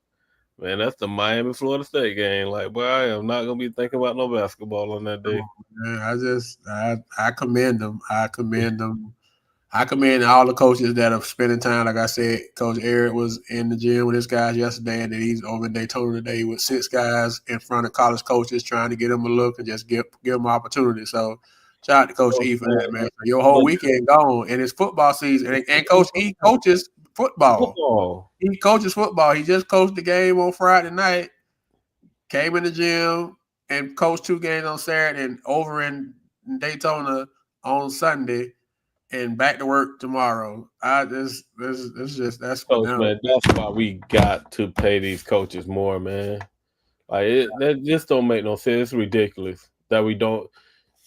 Man, that's the Miami Florida State game. Like, boy, I am not gonna be thinking about no basketball on that day. Man, I commend them. I commend them. I commend all the coaches that are spending time. Like I said, Coach Eric was in the gym with his guys yesterday, and then he's over in Daytona today with 6 guys in front of college coaches trying to get them a look and just give them opportunity. So shout out to Coach E for that, man. So your whole weekend gone, and it's football season. And Coach E coaches football. He coaches football. He just coached the game on Friday night, came in the gym and coached 2 games on Saturday, and over in Daytona on Sunday and back to work tomorrow. That's Coach, phenomenal. man, that's why we got to pay these coaches more, man. Like that just don't make no sense. It's ridiculous that we don't.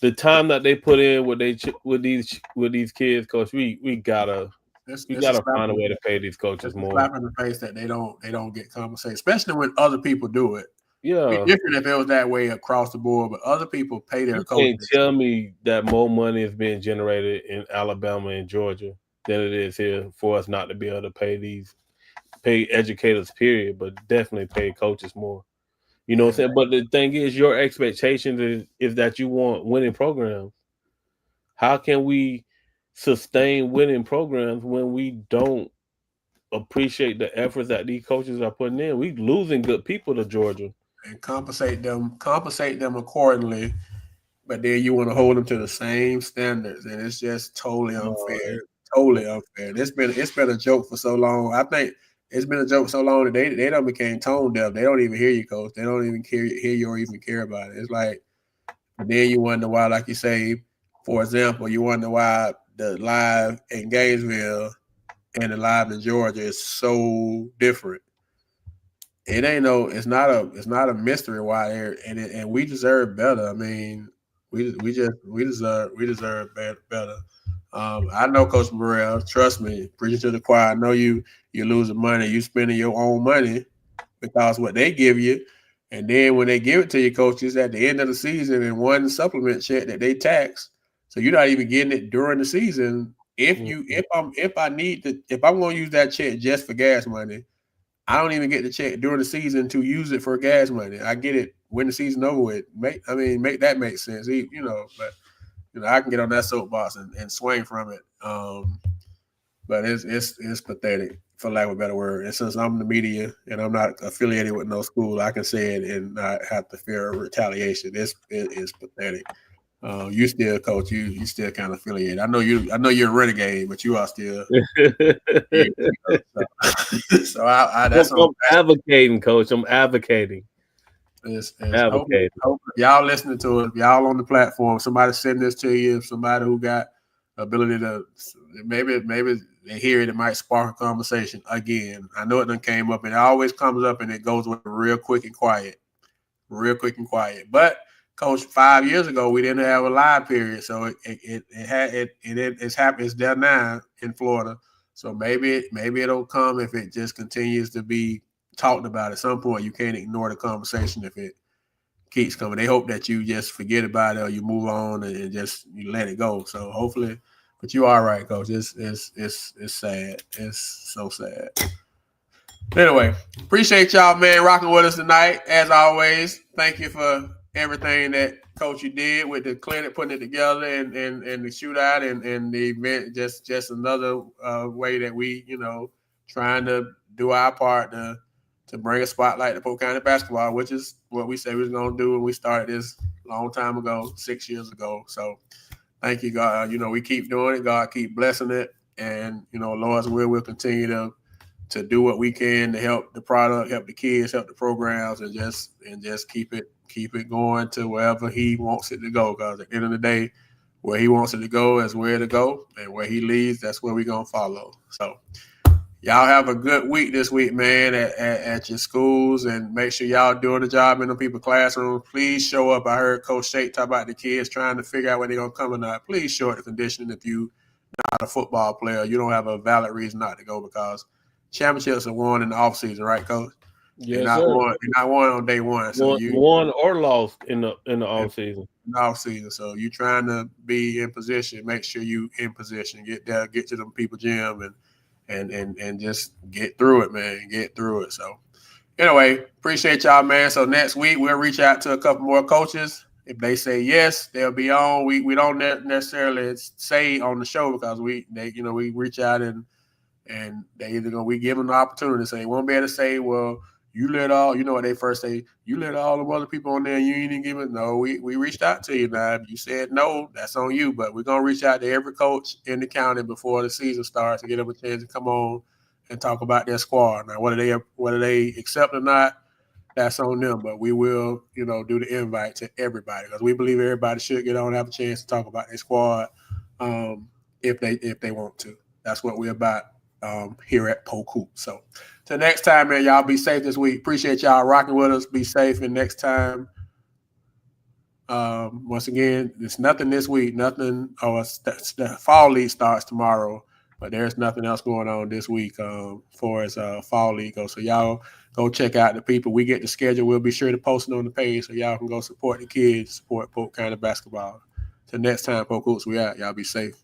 The time that they put in with these kids, coach, we gotta It's a slap find a in way the to pay these coaches it's a more. slap in the face that they don't get compensated, especially when other people do it. It'd Yeah, be different if it was that way across the board, but other people pay their you can't coaches. tell me that more money is being generated in Alabama and Georgia than it is here for us not to be able to pay educators, period, but definitely pay coaches more. You know what I'm saying? But the thing is, your expectations is that you want winning programs. How can we sustain winning programs when we don't appreciate the efforts that these coaches are putting in? We losing good people to Georgia. And compensate them accordingly. But then you want to hold them to the same standards, and it's just totally unfair. Totally unfair. It's been a joke for so long. I think it's been a joke so long that they don't became tone deaf. They don't even hear you, coach. They don't even hear you or even care about it. It's like, and then you wonder why, like you say, for example, you wonder why the live in Gainesville and the live in Georgia is so different. It's not a mystery why they're and we deserve better. I mean, we deserve better. I know Coach Burrell. Trust me, preaching to the choir. I know you're losing money. You spending your own money because what they give you, and then when they give it to you, coaches at the end of the season and one supplement check that they tax, so you're not even getting it during the season. If I'm going to use that check just for gas money, I don't even get the check during the season to use it for gas money. I get it when the season over with. Make that make sense. But I can get on that soapbox and swing from it. But it's pathetic, for lack of a better word. And since I'm the media and I'm not affiliated with no school, I can say it and not have to fear retaliation. It is pathetic. You still coach. You still kind of affiliated. I know you're a renegade, but you are still. So I'm advocating, coach. I'm advocating. Hope y'all listening to it. If y'all on the platform, somebody send this to you. Somebody who got ability to maybe they hear it, it might spark a conversation again. I know it done came up, and it always comes up, and it goes with real quick and quiet. But coach, 5 years ago we didn't have a live period, so it's happened. It's there now in Florida. So maybe it'll come if it just continues to be talked about. At some point, you can't ignore the conversation if it keeps coming. They hope that you just forget about it or you move on and just you let it go. So hopefully, but you are right, coach. It's sad. It's so sad. Anyway, appreciate y'all, man, rocking with us tonight. As always, thank you for everything that Coach you did with the clinic, putting it together, and the shootout and the event. Just another way that we, trying to do our part to bring a spotlight to Polk County basketball, which is what we said we was going to do when we started this a long time ago, 6 years ago. So thank you, God. We keep doing it. God keep blessing it. And, Lord's will, we'll continue to do what we can to help the product, help the kids, help the programs, and just keep it going to wherever he wants it to go. Because at the end of the day, where he wants it to go is where to go, and where he leads, that's where we're gonna follow. So y'all have a good week this week, man, at your schools, and make sure y'all doing the job in the people's classrooms. Please show up. I heard Coach Shake talk about the kids trying to figure out when they're gonna come or not. Please show up the conditioning. If you not a football player, you don't have a valid reason not to go, because championships are won in the off season, right, Coach? Yes, They're not won on day one. So you won or lost in the off season. Off season. So you trying to be in position. Make sure you in position. Get there. Get to them people gym and just get through it, man. Get through it. So anyway, appreciate y'all, man. So next week we'll reach out to a couple more coaches. If they say yes, they'll be on. We don't necessarily say on the show because we reach out and they either we give them the opportunity to say, they won't be able to say, well, you let all, what they first say, you let all the other people on there, you ain't even give it. No, we reached out to you. Now, if you said no, that's on you. But we're going to reach out to every coach in the county before the season starts to get them a chance to come on and talk about their squad. Now, whether they accept or not, that's on them. But we will, do the invite to everybody because we believe everybody should get on and have a chance to talk about their squad if they want to. That's what we're about here at Polk Hoop. So till next time, man, y'all be safe this week. Appreciate y'all rocking with us. Be safe, and next time. Once again, there's nothing this week. Nothing. The fall league starts tomorrow, but there's nothing else going on this week for as fall league goes. So y'all go check out the people. We get the schedule. We'll be sure to post it on the page so y'all can go support the kids, support Polk County basketball. Till next time, Polk Hoops, we out. Y'all be safe.